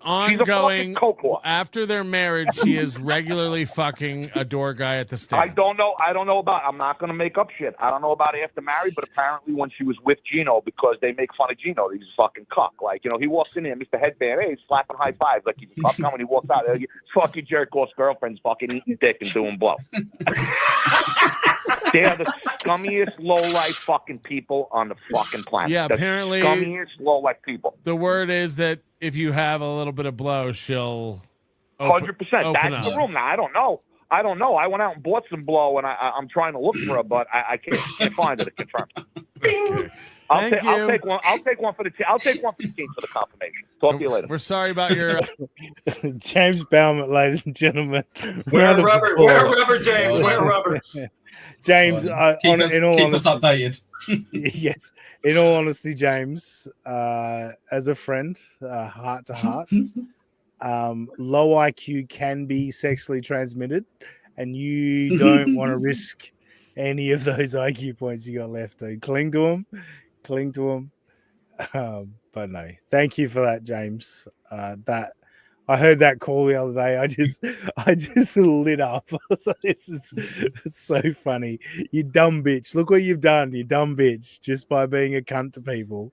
Ongoing after their marriage, she is regularly fucking a door guy at the Stand. I don't know about. I'm not going to make up shit. I don't know about after married, but apparently when she was with Gino, because they make fun of Gino, he's a fucking cuck. Like, he walks in there, Mr. Headband, hey, he's slapping high fives like he's a cuck. When he walks out, fucking jerk off's girlfriend's fucking eating dick and doing blow. They're the scummiest low-life fucking people on the fucking planet. Yeah, apparently the scummiest low-life people. The word is that if you have a little bit of blow, she'll 100%. That's up. the room. Now, I don't know. I went out and bought some blow, and I'm trying to look for her, but I can't find her to confirm. Okay. I'll take one. I'll take one for the team for the confirmation. Talk to you later. We're sorry about your James Bowman, ladies and gentlemen. Wear rubber, James. Wear rubber. James, keep us updated. Yes, in all honesty, James, as a friend, heart to heart, low IQ can be sexually transmitted, and you don't want to risk any of those IQ points you got left. So cling to them. But no, thank you for that, James. That I heard that call the other day. I just lit up. This is so funny. You dumb bitch. Look what you've done, you dumb bitch, just by being a cunt to people.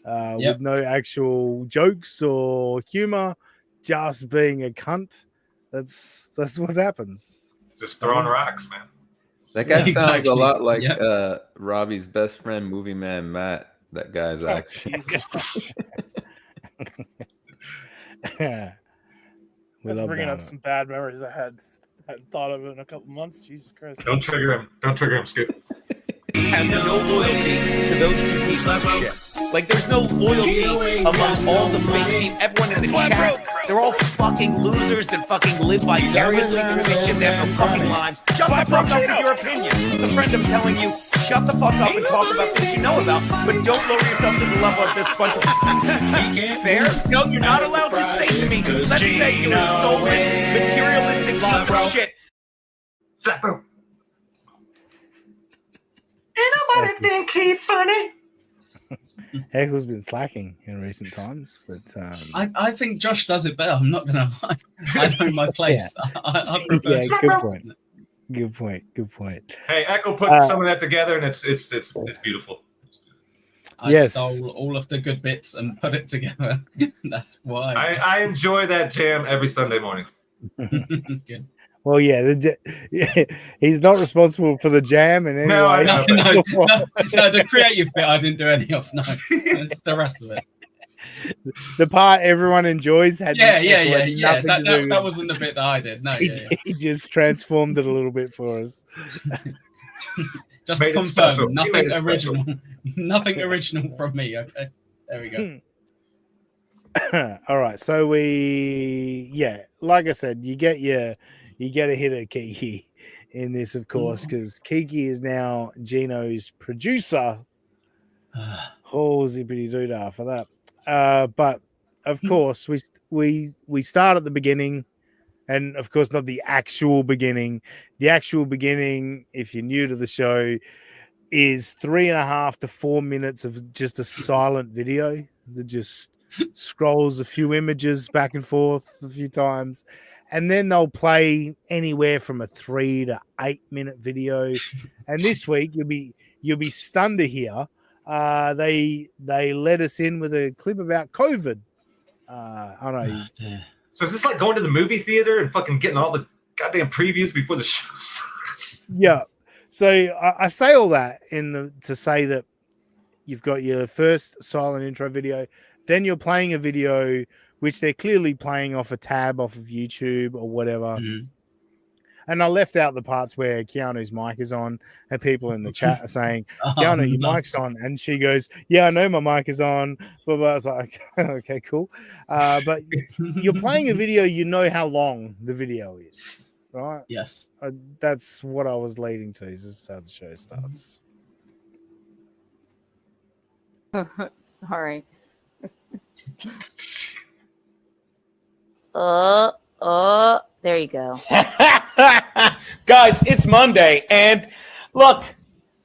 With no actual jokes or humor, just being a cunt. That's what happens. Just throwing rocks, man. That guy sounds Exactly. a lot like Yep. Robbie's best friend, movie man Matt. That guy's accent. We That's love bringing up Bowman. some bad memories I hadn't thought of in a couple months. Jesus Christ. Don't trigger him. Don't trigger him, Scoop. Have no loyalty to those two pieces of shit. Like, there's no loyalty among all the fake people. Everyone in the chat, they're all fucking losers that fucking live vicariously through this shit. They have no fucking lives. Shut the fuck up with your opinion. It's a friend, I'm telling you, shut the fuck up and talk about things you know about, but don't lower yourself to the level of this bunch of fair? No, you're not allowed to say to me, let's say you were stolen, materialistic stuff of shit. Flat bro. Ain't nobody think he funny. Heckle's been slacking in recent times, but I think Josh does it better. I'm not gonna lie. I know my place. I prefer. yeah, good point. Good point. Good point. Hey, Echo put some of that together, and it's beautiful. I Yes. stole all of the good bits and put it together. That's why. I enjoy that jam every Sunday morning. Good. Well, yeah, he's not responsible for the jam in any No, I way. know. No, the creative bit I didn't do any of. No, it's the rest of it. The part everyone enjoys had Yeah. nothing to do That with- wasn't the bit that I did. No, he just transformed it a little bit for us. Just Made to it confirm, special. He nothing made it special. original. Nothing original from me. Okay, there we go. All right, so like I said, you get a hit at Kiki in this, of course, because Kiki is now Gino's producer. Oh, zippity doodah for that. But of course, we start at the beginning, and of course, not the actual beginning. The actual beginning, if you're new to the show, is 3.5 to 4 minutes of just a silent video that just scrolls a few images back and forth a few times, and then they'll play anywhere from a 3 to 8 minute video. And this week you'll be stunned to hear they let us in with a clip about COVID. I know. So is this like going to the movie theater and fucking getting all the goddamn previews before the show starts? Yeah. So I say all that to say that you've got your first silent intro video, then you're playing a video which they're clearly playing off a tab off of YouTube or whatever. Mm-hmm. And I left out the parts where Keanu's mic is on, and people in the chat are saying, Keanu, your mic's on. And she goes, yeah, I know my mic is on. Blah, blah. I was like, okay, cool. But you're playing a video, you know how long the video is, right? Yes. That's what I was leading to. This is how the show starts. Sorry. There you go. Guys, it's Monday, and look,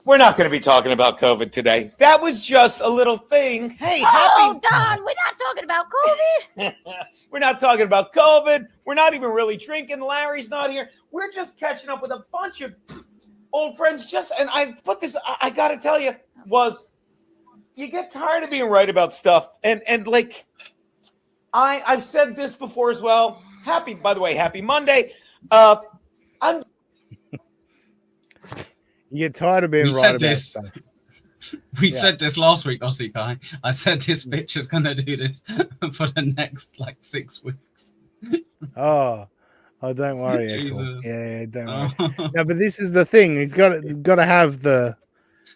we're not going to be talking about COVID today. That was just a little thing. Hey, Oh, Don, we're not talking about COVID. We're not talking about COVID. We're not even really drinking. Larry's not here. We're just catching up with a bunch of old friends. And I put this, I got to tell you, you get tired of being right about stuff. And like, I've said this before as well. By the way, happy Monday. You get tired of being We right said about this. stuff. We said this last week, Aussie guy. I said this bitch is going to do this for the next 6 weeks. Oh, don't worry. Jesus. Ethel. Yeah, don't worry. No, but this is the thing. He's got to have the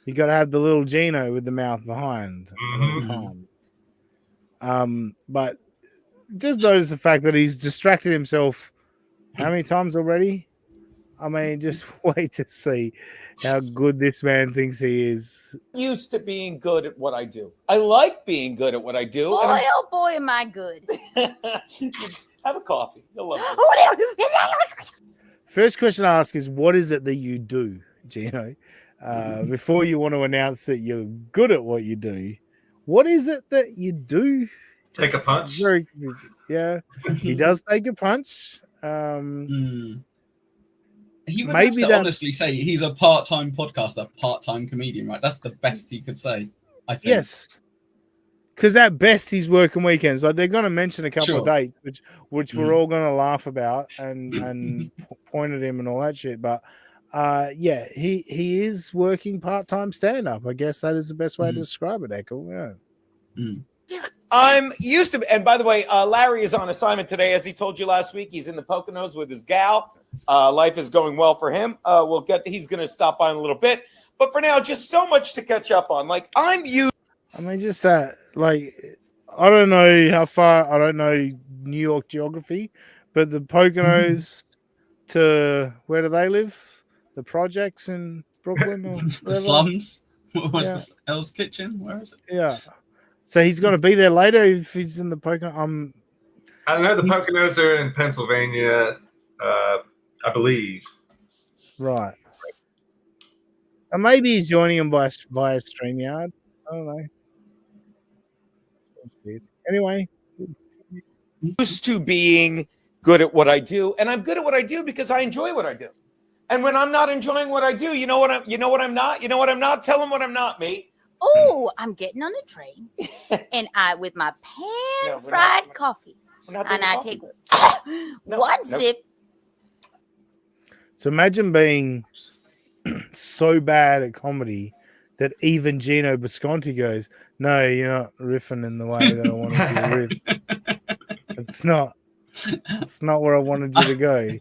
little Gino with the mouth behind at all times. But just notice the fact that he's distracted himself how many times already? I mean, just wait to see how good this man thinks he is. Used to being good at what I do. I like being good at what I do. Boy, oh boy, am I good. Have a coffee. You'll love it. First question I ask is, what is it that you do, Gino? Before you want to announce that you're good at what you do, what is it that you do? Take a punch. Very confusing. Yeah, he does take a punch. He would Maybe have to that- honestly say he's a part-time podcaster, part-time comedian, right? That's the best he could say, I think. Yes. Because at best he's working weekends. Like they're going to mention a couple of Sure. dates, which we're all going to laugh about and point at him and all that shit. But yeah, he is working part-time stand-up. I guess that is the best way to describe it, Echo. Yeah. I'm used to, and by the way, Larry is on assignment today, as he told you last week. He's in the Poconos with his gal. Life is going well for him. He's going to stop by in a little bit, but for now, just so much to catch up on. Like I'm used. I mean, just that. Like, I don't know how far. I don't know New York geography, but the Poconos to where do they live? The projects in Brooklyn or The slums. What's this? Hell's Kitchen? Where is it? Yeah. So he's going to be there later if he's in the Poconos. I know the Poconos are in Pennsylvania, I believe. Right. And maybe he's joining him via StreamYard. I don't know. Anyway. Used to being good at what I do, and I'm good at what I do because I enjoy what I do. And when I'm not enjoying what I do, you know what I'm not? Tell them what I'm not, mate. Oh, I'm getting on a train, and I with my pan-fried coffee, and I take one sip. So imagine being so bad at comedy that even Gino Bisconte goes, "No, you're not riffing in the way that I wanted you to riff. It's not where I wanted you to go."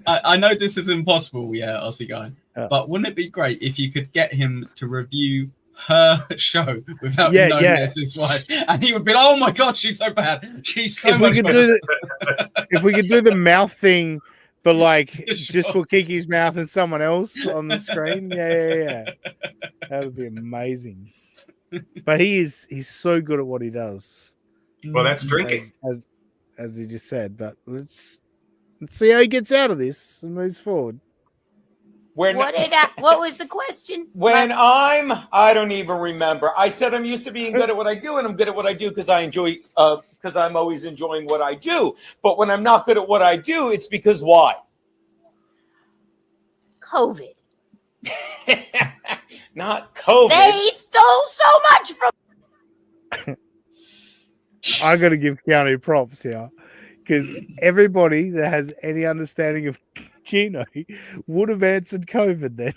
I know this is impossible, Aussie guy. But wouldn't it be great if you could get him to review her show without knowing this his wife? And he would be like, "Oh my god, she's so bad. She's so much better." If we could do the mouth thing, but like just put Kiki's mouth and someone else on the screen, yeah, that would be amazing. But he's so good at what he does. Well, that's drinking, as he just said. But let's see how he gets out of this and moves forward. What was the question? I don't even remember. I said I'm used to being good at what I do, and I'm good at what I do because I enjoy, because I'm always enjoying what I do. But when I'm not good at what I do, it's because why? COVID. Not COVID. They stole so much from. I got to give Keanu props here because everybody that has any understanding of Gino would have answered COVID then.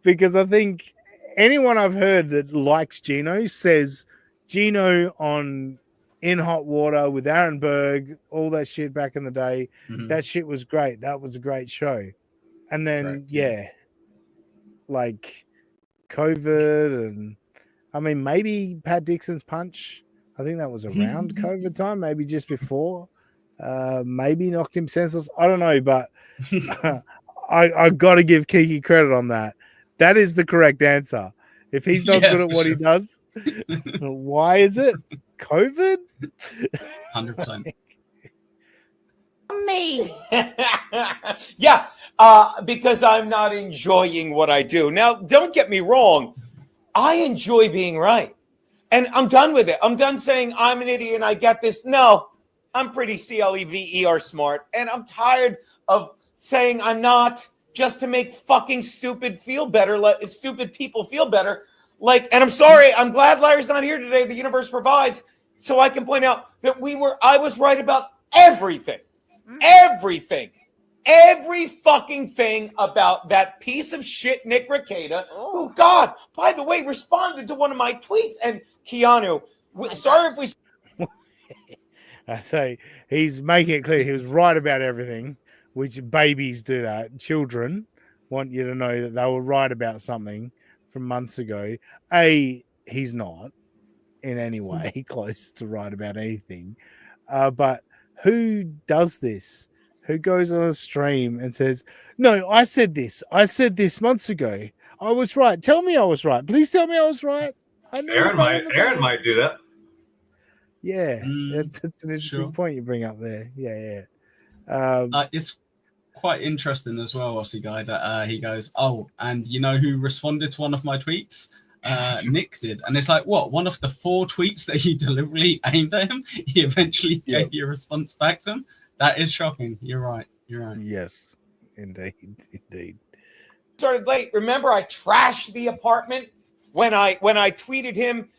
Because I think anyone I've heard that likes Gino says Gino on In Hot Water with Aaron Berg, all that shit back in the day. That shit was great. That was a great show. And then, like COVID and I mean, maybe Pat Dixon's Punch. I think that was around COVID time, maybe just before. Maybe knocked him senseless. I don't know, but I got to give Kiki credit on that. That is the correct answer. If he's not good at what he does, why is it COVID? 100%. Me. Because I'm not enjoying what I do. Now, don't get me wrong. I enjoy being right. And I'm done with it. I'm done saying I'm an idiot and I get this. No, I'm pretty CLEVER smart. And I'm tired of saying I'm not just to make fucking stupid people feel better. Like, and I'm sorry, I'm glad Larry's not here today. The universe provides so I can point out that I was right about everything. Everything. Every fucking thing about that piece of shit, Nick Ricada, who, God, by the way, responded to one of my tweets. And Keanu, sorry if we... I say he's making it clear he was right about everything, which babies do that. Children want you to know that they were right about something from months ago. He's not in any way close to right about anything. But who does this? Who goes on a stream and says, "No, I said this months ago. I was right. Tell me I was right. Please tell me I was right." Aaron might do that. Yeah, that's an interesting point you bring up there. Yeah. It's quite interesting as well, Aussie guy, that he goes, "Oh, and you know who responded to one of my tweets? Nick did, and it's like, what? One of the 4 tweets that you deliberately aimed at him, he eventually gave you a response back to him. That is shocking. You're right. Yes, indeed. Started late. Remember, I trashed the apartment when I tweeted him,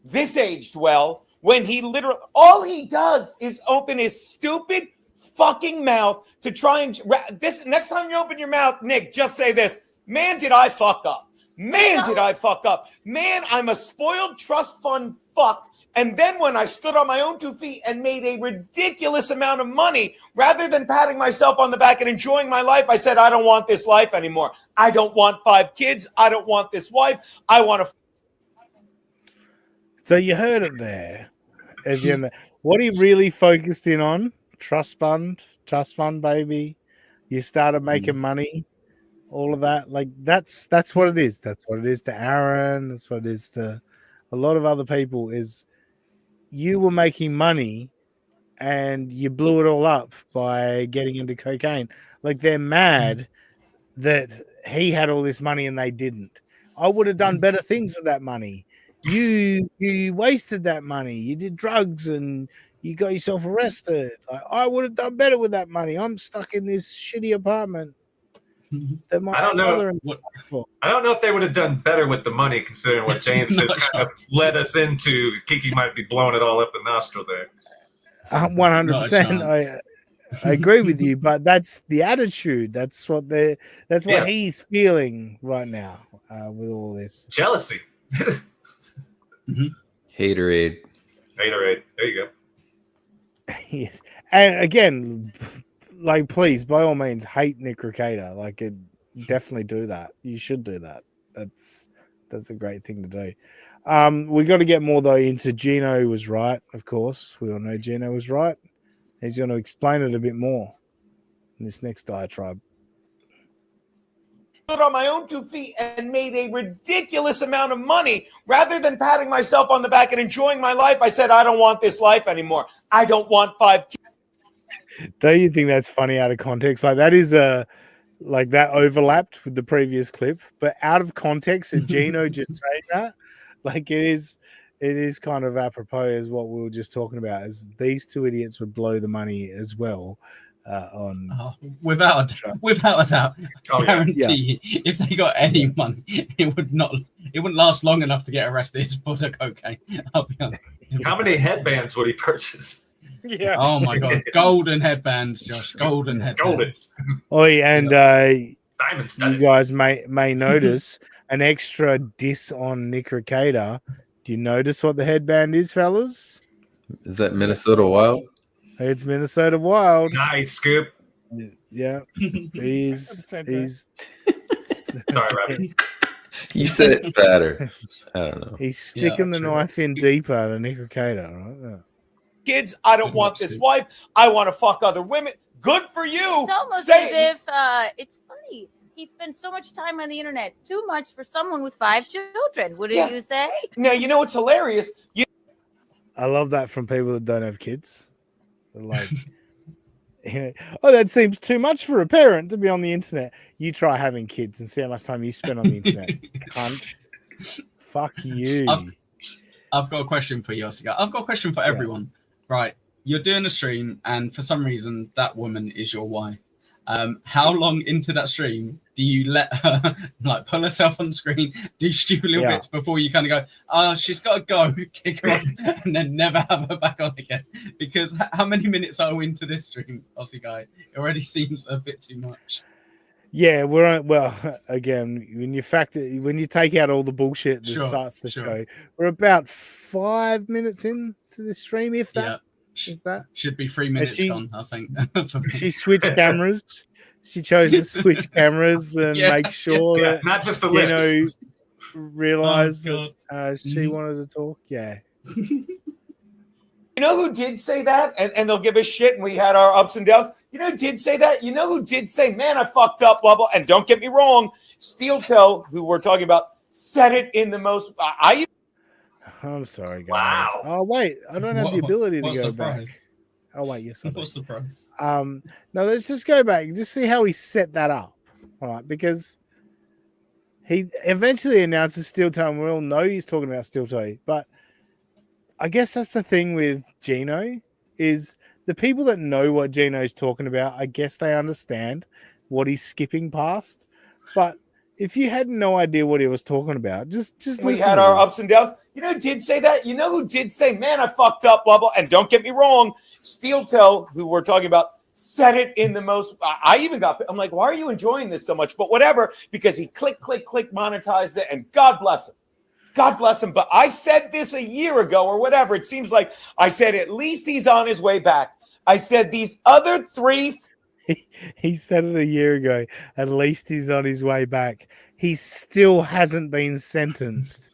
this aged well, when he literally, all he does is open his stupid fucking mouth to try and this. Next time you open your mouth, Nick, just say this: man, did I fuck up? Man, did I fuck up? Man, I'm a spoiled trust fund fuck. And then when I stood on my own 2 feet and made a ridiculous amount of money, rather than patting myself on the back and enjoying my life, I said, I don't want this life anymore. I don't want 5 kids. I don't want this wife. I want to. So you heard it there. Again, what he really focused in on, trust fund, baby. You started making money, all of that. Like that's what it is. That's what it is to Aaron. That's what it is to a lot of other people. Is you were making money and you blew it all up by getting into cocaine. Like they're mad that he had all this money and they didn't. I would have done better things with that money. You wasted that money. You did drugs and you got yourself arrested. Like, I would have done better with that money. I'm stuck in this shitty apartment. I don't know if they would have done better with the money, considering what James has kind of led us into. Kiki might be blowing it all up the nostril there. 100%. I agree with you, but that's the attitude. That's what he's feeling right now with all this jealousy. Haterade. There you go. Yes, and again. Like, please, by all means, hate Nick Ricada. Like, definitely do that. You should do that. That's a great thing to do. We got to get more though into Gino was right. Of course, we all know Gino was right. He's going to explain it a bit more in this next diatribe. On my own 2 feet and made a ridiculous amount of money, rather than patting myself on the back and enjoying my life, I said, I don't want this life anymore. I don't want 5 kids. Don't you think that's funny out of context? Like that is like that overlapped with the previous clip, but out of context, and Gino just saying that, like it is kind of apropos as what we were just talking about. Is these 2 idiots would blow the money as well on without a doubt. I guarantee if they got any money, it wouldn't last long enough to get arrested for the cocaine. I'll be honest. How many headbands would he purchase? Yeah. Oh my god, golden headbands, Josh. Golden headbands. And diamond you guys may notice an extra diss on Nick Ricada. Do you notice what the headband is, fellas? Is that Minnesota Wild? It's Minnesota Wild. Nice scoop. Yeah. He's sorry, Rabbit. You said it better. I don't know. He's sticking the knife in deeper than Nick Ricada, right? Yeah. Kids, I don't want this wife. I want to fuck other women. Good for you. It's almost as if it's funny. He spends so much time on the internet. Too much for someone with 5 children. Wouldn't you say? Now, you know what's hilarious? I love that from people that don't have kids. They're like, oh, that seems too much for a parent to be on the internet. You try having kids and see how much time you spend on the internet. Cunt. Fuck you. I've got a question for you, Oscar. I've got a question for everyone. Right, you're doing a stream, and for some reason, that woman is your wife. How long into that stream do you let her like pull herself on screen, do stupid little bits before you kind of go, oh, she's got to go, kick her off, and then never have her back on again? Because how many minutes are we into this stream, Aussie guy? It already seems a bit too much. Yeah, we're on. Well, again, when you take out all the bullshit that starts the show, we're about 5 minutes into the stream, if that. If that should be 3 minutes gone, I think. She switched cameras. She chose to switch cameras and make sure that not just the lips. Realized that she wanted to talk. Yeah. You know who did say that? And they'll give us shit, and we had our ups and downs. You know who did say that? You know who did say, man, I fucked up, blah, blah. And don't get me wrong, Steel Toe, who we're talking about, said it in the most... I'm sorry, guys. Wow. Oh, wait. I don't have the ability to go back. Oh, wait. Yes, I do. What surprise? No, let's just go back. Just see how he set that up. All right. Because he eventually announces steel toe, and we all know he's talking about steel toe. But I guess that's the thing with Gino is the people that know what Gino's talking about. I guess they understand what he's skipping past. But if you had no idea what he was talking about, just we listen had to our him. ups and downs. You know who did say that? You know who did say, man, I fucked up, blah, blah. And don't get me wrong, Steel Toe, who we're talking about, said it in the most, I even got, I'm like, why are you enjoying this so much? But whatever, because he click, monetized it, and God bless him. God bless him. But I said this a year ago or whatever. It seems like I said, at least he's on his way back. I said these other three. He said it a year ago. At least he's on his way back. He still hasn't been sentenced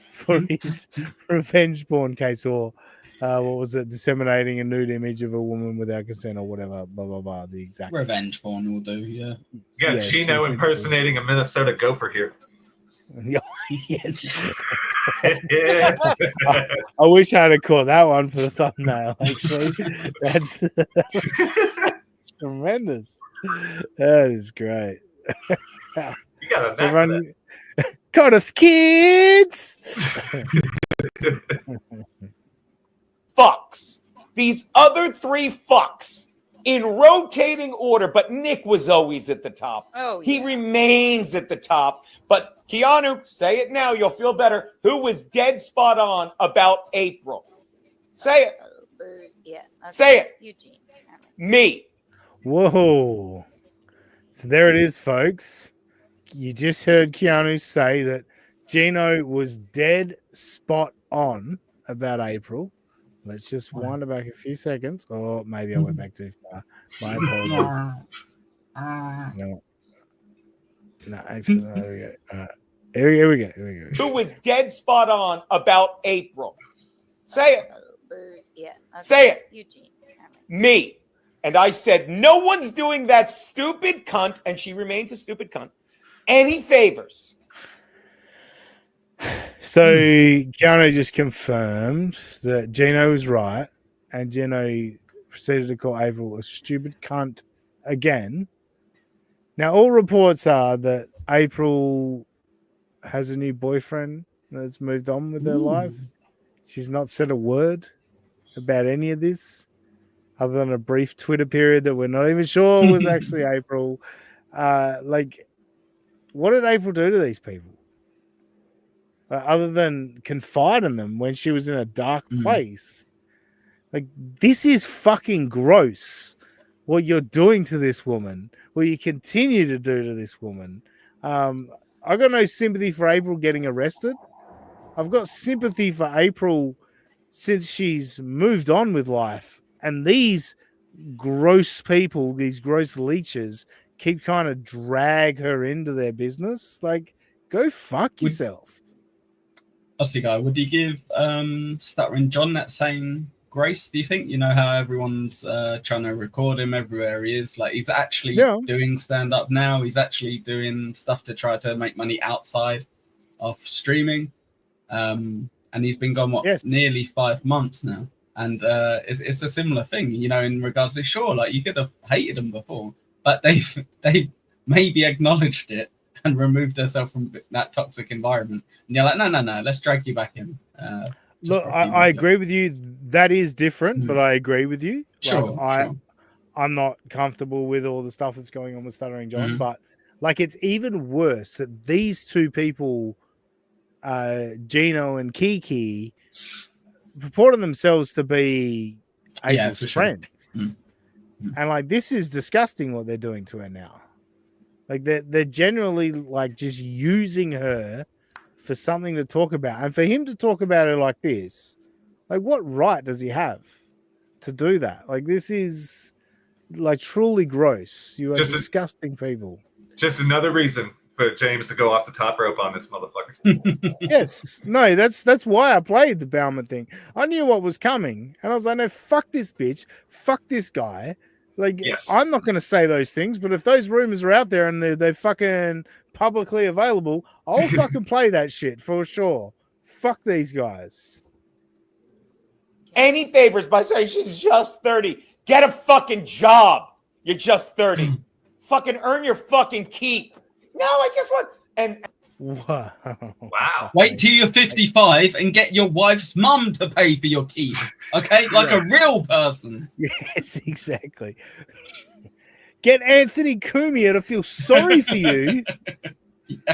for his revenge porn case or what was it? Disseminating a nude image of a woman without consent or whatever. Blah blah blah. The exact revenge porn will do. Yeah. You got Gino impersonating a Minnesota Gopher here. Yes. I wish I'd have caught that one for the thumbnail. Actually, that's tremendous. That is great. You got a knack for that. Cardiff's kids. Fucks. These other three fucks in rotating order, but Nick was always at the top. Oh, He remains at the top. But Keanu, say it now, you'll feel better. Who was dead spot on about April? Say it. Yeah. Okay. Say it. Eugene. Me. Whoa. So there it is, folks. You just heard Keanu say that Gino was dead spot on about April. Let's just wind it back a few seconds. Or maybe I went back too far. My apologies. No, actually, no, there we go. All right. Here we go. Who was dead spot on about April? Say it. Yeah. Okay. Say it. Eugene. Me. And I said, no one's doing that stupid cunt, and she remains a stupid cunt, any favors. So Keanu just confirmed that Gino was right, and Gino proceeded to call April a stupid cunt again. Now, all reports are that April has a new boyfriend that's moved on with her life. She's not said a word about any of this, other than a brief Twitter period that we're not even sure was actually April. Like, what did April do to these people? Other than confide in them when she was in a dark place. Like, this is fucking gross. What you're doing to this woman, what you continue to do to this woman. I got no sympathy for April getting arrested. I've got sympathy for April since she's moved on with life. And these gross people, these gross leeches, keep kind of drag her into their business. Like, go fuck yourself. Aussie guy, would you give Stuttering John that same grace, do you think? You know how everyone's trying to record him everywhere he is? Like, he's actually doing stand-up now. He's actually doing stuff to try to make money outside of streaming. And he's been gone, nearly 5 months now. And it's a similar thing, you know, in regards to, sure, like, you could have hated him before, but they've maybe acknowledged it and removed themselves from that toxic environment. And you're like, no, let's drag you back in. Look, I agree with you. That is different, but I agree with you. Sure, I'm not comfortable with all the stuff that's going on with Stuttering John, but like, it's even worse that these two people, Gino and Kiki, purporting themselves to be April's friends. And like, this is disgusting what they're doing to her now. Like, they're generally like just using her for something to talk about. And for him to talk about her like this, like, what right does he have to do that? Like, this is like truly gross. You are disgusting people. Just another reason for James to go off the top rope on this motherfucker. Yes. No, that's why I played the Bowman thing. I knew what was coming. And I was like, no, fuck this bitch. Fuck this guy. Like, I'm not going to say those things, but if those rumors are out there and they're fucking publicly available, I'll fucking play that shit for sure. Fuck these guys. Any favors by saying she's just 30. Get a fucking job. You're just 30. Fucking earn your fucking keep. No, I just want... And Wow. Wow. Wait till you're 55 and get your wife's mum to pay for your keep. Okay, like a real person. Yes, exactly. Get Anthony Cumia to feel sorry for you,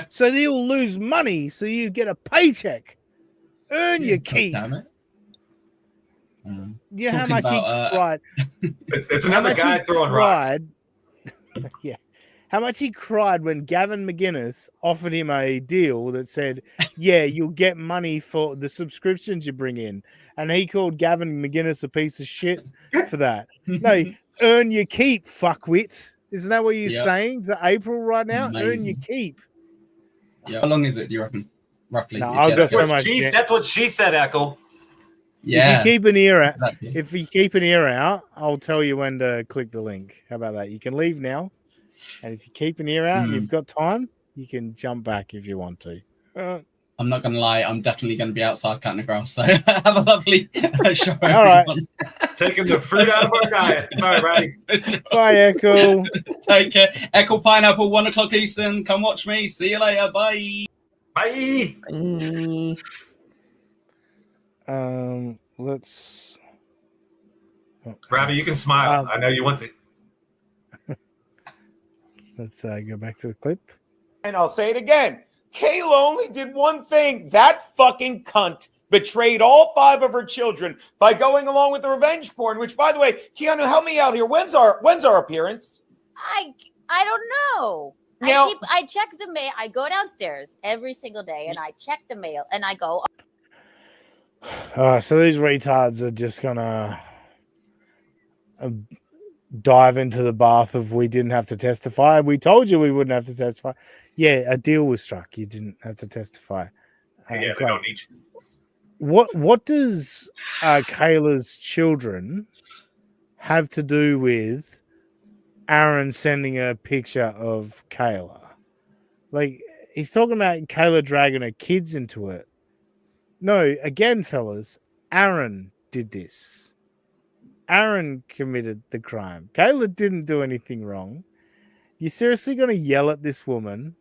so that he'll lose money, so you get a paycheck. Earn your keep. Damn it. You know how much he cried? It's another guy throwing rocks. Yeah. How much he cried when Gavin McGuinness offered him a deal that said, yeah, you'll get money for the subscriptions you bring in. And he called Gavin McGuinness a piece of shit for that. No, earn your keep, fuckwit. Isn't that what you're saying to April right now? Amazing. Earn your keep. Yeah. How long is it, do you reckon? Roughly. No, I've got so much. That's what she said, Echo. Yeah. If you keep an ear out, I'll tell you when to click the link. How about that? You can leave now. And if you keep an ear out and you've got time, you can jump back if you want to. I'm not going to lie. I'm definitely going to be outside cutting the grass. So have a lovely show. All right. Taking the fruit out of our diet. Sorry, Roddy. Bye, Echo. Take care. Echo Pineapple, 1 o'clock Eastern. Come watch me. See you later. Bye. Bye. Let's. Robbie, you can smile. I know you want to. Let's go back to the clip. And I'll say it again. Kayla only did one thing. That fucking cunt betrayed all 5 of her children by going along with the revenge porn, which, by the way, Keanu, help me out here. When's our appearance? I don't know. Now, I check the mail. I go downstairs every single day and I check the mail and I go. So these retards are just gonna dive into the bath of we didn't have to testify. We told you we wouldn't have to testify. Yeah, a deal was struck. You didn't have to testify. Yeah, we don't need you. What does Kayla's children have to do with Aaron sending a picture of Kayla? Like, he's talking about Kayla dragging her kids into it. No, again, fellas, Aaron did this. Aaron committed the crime. Kayla didn't do anything wrong. You seriously going to yell at this woman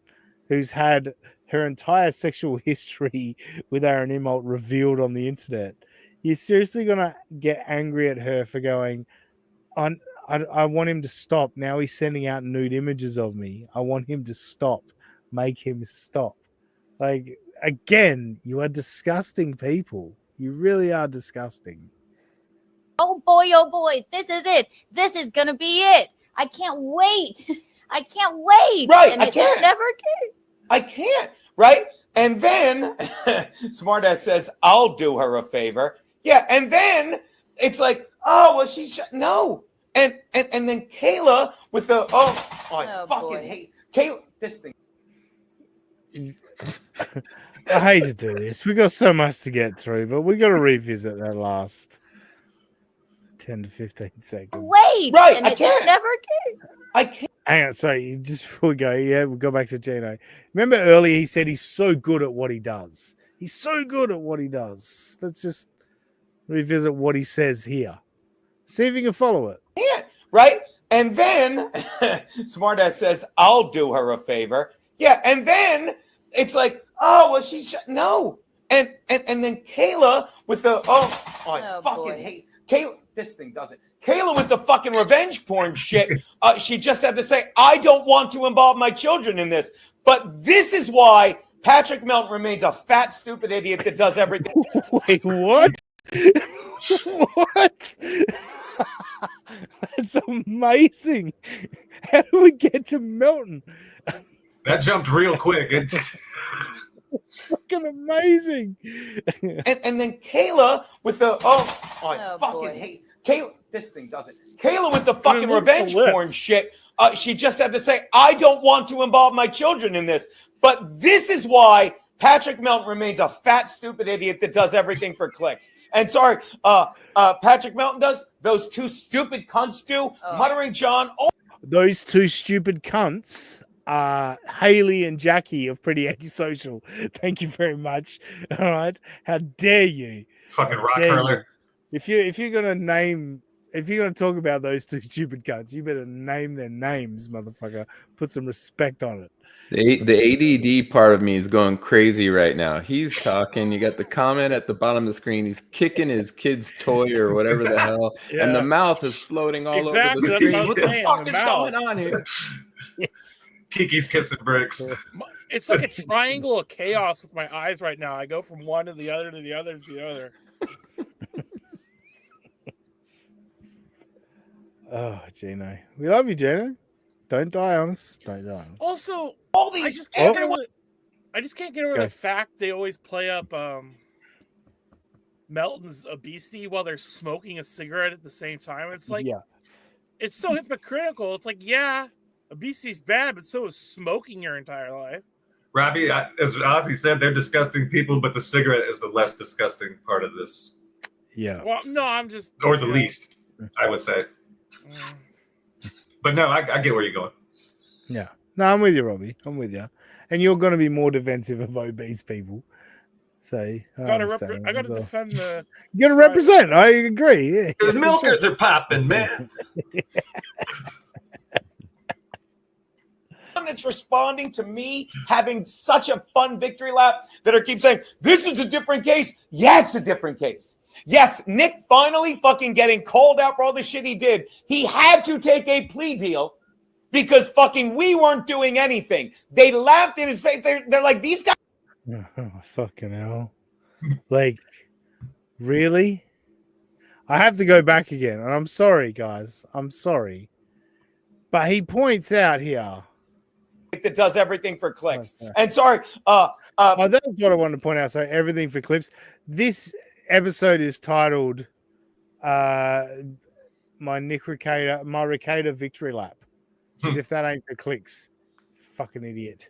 who's had her entire sexual history with Aaron Imholte revealed on the internet? You're seriously going to get angry at her for going, I want him to stop. Now he's sending out nude images of me. I want him to stop. Make him stop. Like, again, you are disgusting people. You really are disgusting. Oh boy, this is it. This is gonna be it. I can't wait. I can't wait. Right, and I can't. Never can. I can't, right? And then Smartass says, I'll do her a favor. Yeah, and then it's like, oh, well, no. And then Kayla with the, I fucking hate Kayla, this thing. I hate to do this. We got so much to get through, but we got to revisit that last 10 to 15 seconds. Wait, right? And I can't. Never can. I can't. Hang on, sorry. Just before we go, we'll go back to Gino. Remember earlier he said he's so good at what he does. He's so good at what he does. Let's just revisit what he says here. See if you can follow it. Can't, right? And then Smartass says, I'll do her a favor. Yeah, and then it's like, oh, well, no. And then Kayla with the, I fucking hate Kayla. This thing does it. Kayla with the fucking revenge porn shit. She just had to say, I don't want to involve my children in this. But this is why Patrick Melton remains a fat, stupid idiot that does everything. Wait, what? What? That's amazing. How do we get to Melton? That jumped real quick. It's fucking amazing. And then Kayla with the, I fucking hate Kayla. This thing does it. Kayla with the fucking revenge porn shit. She just had to say, I don't want to involve my children in this. But this is why Patrick Melton remains a fat, stupid idiot that does everything for clicks. And sorry, Patrick Melton does. Those two stupid cunts do. Muttering John. Those two stupid cunts are Haley and Jackie of Pretty Antisocial. Thank you very much. All right. How dare you? Fucking rock hurler. If you're gonna name if you're going to talk about those two stupid cunts, you better name their names, motherfucker. Put some respect on it. The ADD part of me is going crazy right now. He's talking. You got the comment at the bottom of the screen. He's kicking his kid's toy or whatever the hell, and the mouth is floating all over the screen. What the fuck is going on here? Yes. Kiki's kissing bricks. It's like a triangle of chaos with my eyes right now. I go from one to the other to the other to the other. Oh, Gino. We love you, Gino. Don't die on us. Don't die on us. Also, All these everyone. I just can't get over the fact they always play up Melton's obesity while they're smoking a cigarette at the same time. It's like, it's so hypocritical. It's like, yeah, obesity's bad, but so is smoking your entire life. Robbie, as Ozzy said, they're disgusting people, but the cigarette is the less disgusting part of this. Yeah. Well, no, I'm just... Or the least, I would say. But no, I get where you're going. Yeah. No, I'm with you, Robbie. I'm with you. And you're going to be more defensive of obese people. So I got to defend the... You got to represent. I agree. Yeah. Because milkers are popping, man. That's responding to me having such a fun victory lap that I keep saying, this is a different case. Yeah, it's a different case. Yes, Nick finally fucking getting called out for all the shit he did. He had to take a plea deal because fucking we weren't doing anything. They laughed in his face. They're like, these guys. Oh, fucking hell. Like, really? I have to go back again. And I'm sorry, guys. I'm sorry. But he points out here that does everything for clicks. And sorry, that's what I wanted to point out. So everything for clips. This episode is titled my Ricada victory lap. As if that ain't for clicks. Fucking idiot.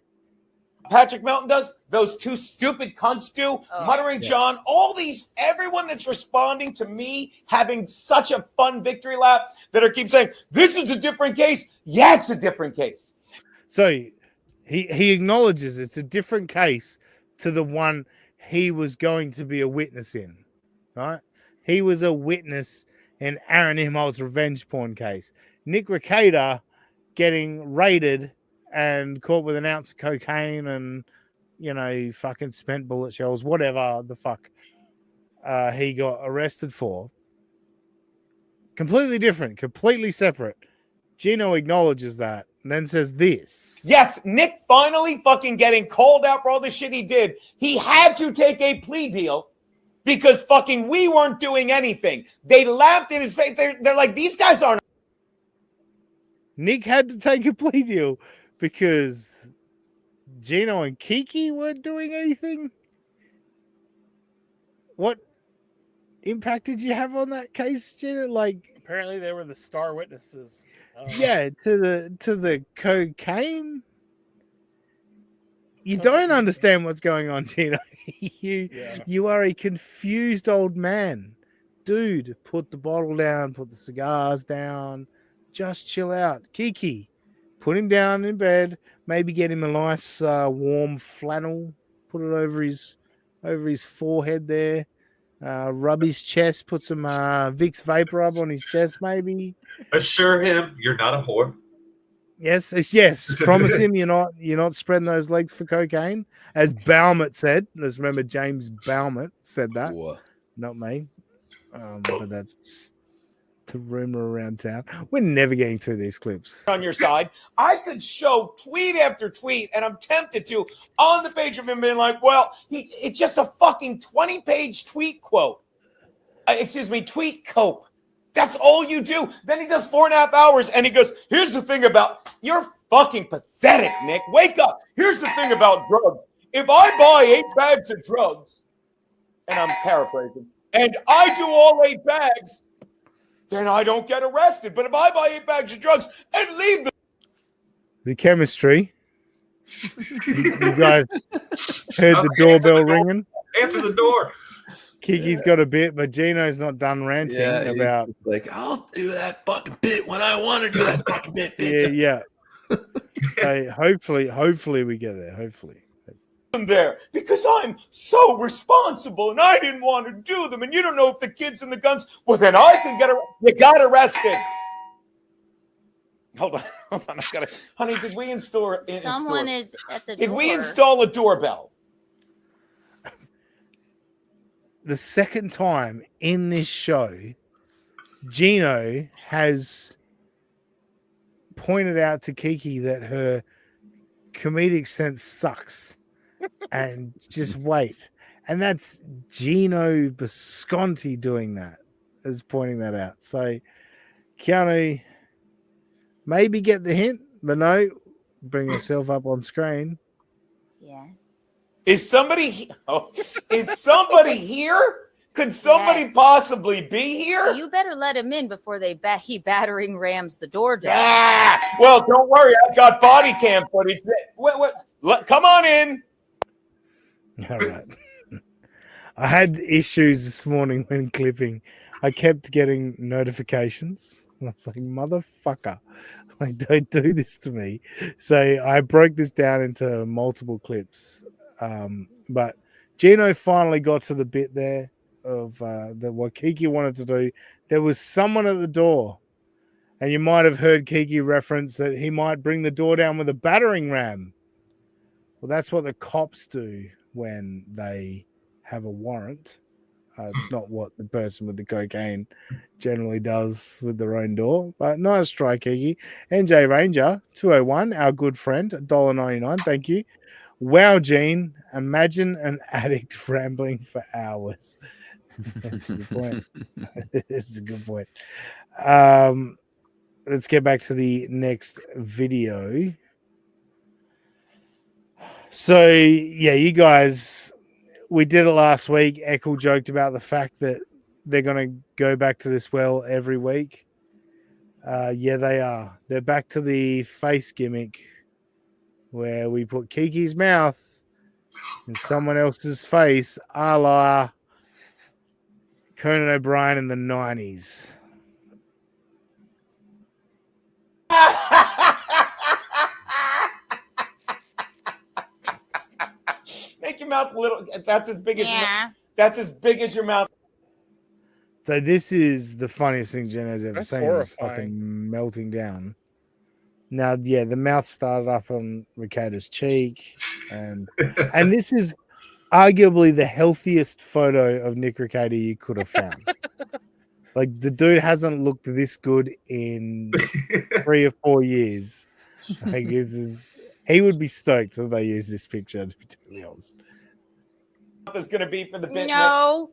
Patrick Melton does, those two stupid cunts do, Muttering John, all these, everyone that's responding to me having such a fun victory lap that I keep saying, this is a different case. Yeah, it's a different case. So he acknowledges it's a different case to the one he was going to be a witness in, right? He was a witness in Aaron Imholte's revenge porn case. Nick Ricada getting raided and caught with an ounce of cocaine and, fucking spent bullet shells, whatever the fuck he got arrested for. Completely different, completely separate. Gino acknowledges that and then says this. Yes, Nick finally fucking getting called out for all the shit he did. He had to take a plea deal because fucking we weren't doing anything. They laughed in his face. They're like, these guys aren't. Nick had to take a plea deal because Gino and Kiki weren't doing anything? What impact did you have on that case, Gino? Like, apparently they were the star witnesses. Yeah, to the cocaine. You don't understand what's going on, Gino. You are a confused old man. Dude, put the bottle down, put the cigars down, just chill out. Kiki, put him down in bed, maybe get him a nice warm flannel, put it over his forehead there, rub his chest, put some Vicks Vapor Rub on his chest, maybe. Assure him you're not a whore. Yes. Promise him you're not spreading those legs for cocaine, as Bowman said. Let's remember James Bowman said that, not me. But that's the rumor around town. We're never getting through these clips. On your side, I could show tweet after tweet, and I'm tempted to on the page of him being like, "Well, it's just a fucking 20-page tweet quote." Tweet cope. That's all you do. Then he does 4.5 hours, and he goes, "Here's the thing about you're fucking pathetic, Nick. Wake up. Here's the thing about drugs. If I buy 8 bags of drugs, and I'm paraphrasing, and I do all 8 bags, then I don't get arrested. But if I buy 8 bags of drugs and leave the chemistry, you guys heard the doorbell ringing. Answer the door. Kiki's got a bit, but Gino's not done ranting about like, I'll do that fucking bit when I want to do that fucking bit. Yeah. So hopefully we get there. Hopefully. them there because I'm so responsible and I didn't want to do them. And you don't know if the kids and the guns. Well, then I can get you got arrested. Hold on. I gotta, honey. Did we install? Someone is at the door. Did we install a doorbell? The second time in this show, Gino has pointed out to Kiki that her comedic sense sucks. And just wait. And that's Gino Bisconte doing that, is pointing that out. So, Keanu, maybe get the hint, but no, bring yourself up on screen. Yeah. Is somebody here? Could somebody possibly be here? You better let him in before he battering rams the door down. Well, don't worry. I've got body cam footage. Come on in. All right. I had issues this morning when clipping. I kept getting notifications. I was like, motherfucker, like, don't do this to me. So I broke this down into multiple clips. But Gino finally got to the bit there of what Kiki wanted to do. There was someone at the door, and you might have heard Kiki reference that he might bring the door down with a battering ram. Well, that's what the cops do when they have a warrant. It's not what the person with the cocaine generally does with their own door. But nice try, Kiki. NJ Ranger 201, our good friend, $1.99. Thank you. Wow, Gene. Imagine an addict rambling for hours. That's a good point. That's a good point. Let's get back to the next video. So, yeah, you guys, we did it last week. Eccles joked about the fact that they're going to go back to this well every week. Yeah, they are. They're back to the face gimmick where we put Kiki's mouth in someone else's face, a la Conan O'Brien in the 90s. Make your mouth a little. That's as big as that's as big as your mouth. So this is the funniest thing Geno's ever That's seen. horrifying. It's fucking melting down. Now, yeah, the mouth started up on Ricada's cheek, and this is arguably the healthiest photo of Nick Ricada you could have found. Like, the dude hasn't looked this good in 3 or 4 years. Like, he would be stoked if they use this picture, to be totally honest. Is going to be for the bit. No.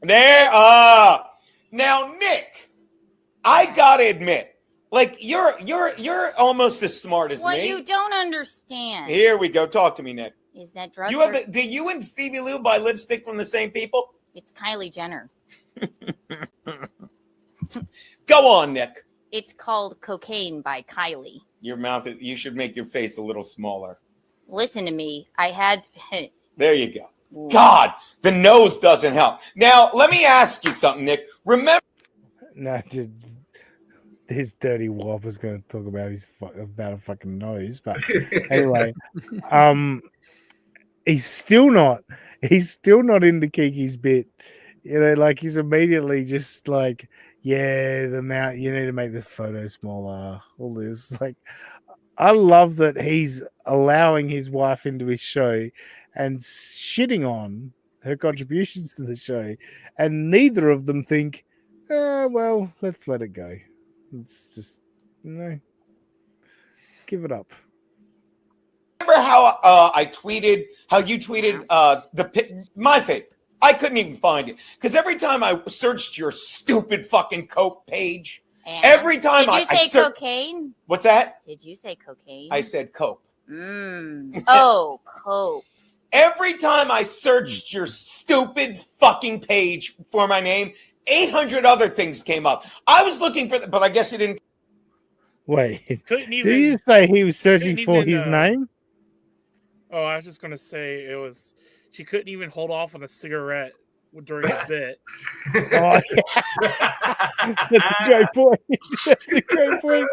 There. Now, Nick, I gotta admit, like you're almost as smart as what me. you don't understand. Here we go. Talk to me, Nick. Is that drug? Do you and Stevie Lou buy lipstick from the same people? It's Kylie Jenner. Go on, Nick. It's called Cocaine by Kylie. Your mouth. You should make your face a little smaller. Listen to me. I had. There you go. God, the nose doesn't help. Now, let me ask you something, Nick. Remember? No, dude, his dirty wop was going to talk about about a fucking nose, but anyway, he's still not into Kiki's bit. You know, like he's immediately just like, yeah, the mouth. You need to make the photo smaller. All this, like, I love that he's allowing his wife into his show and shitting on her contributions to the show, and neither of them think, well, let's let it go. It's just, let's give it up. Remember how I tweeted, how you tweeted my favorite? I couldn't even find it because every time I searched your stupid fucking coke page, every time Did you say cocaine? What's that? Did you say cocaine? I said coke. Oh, coke. Every time I searched your stupid fucking page for my name, 800 other things came up. I was looking for but I guess you didn't. Wait, did you say he was searching for his name? Oh, I was just going to say she couldn't even hold off on a cigarette during a bit. Oh, that's a great point. That's a great point.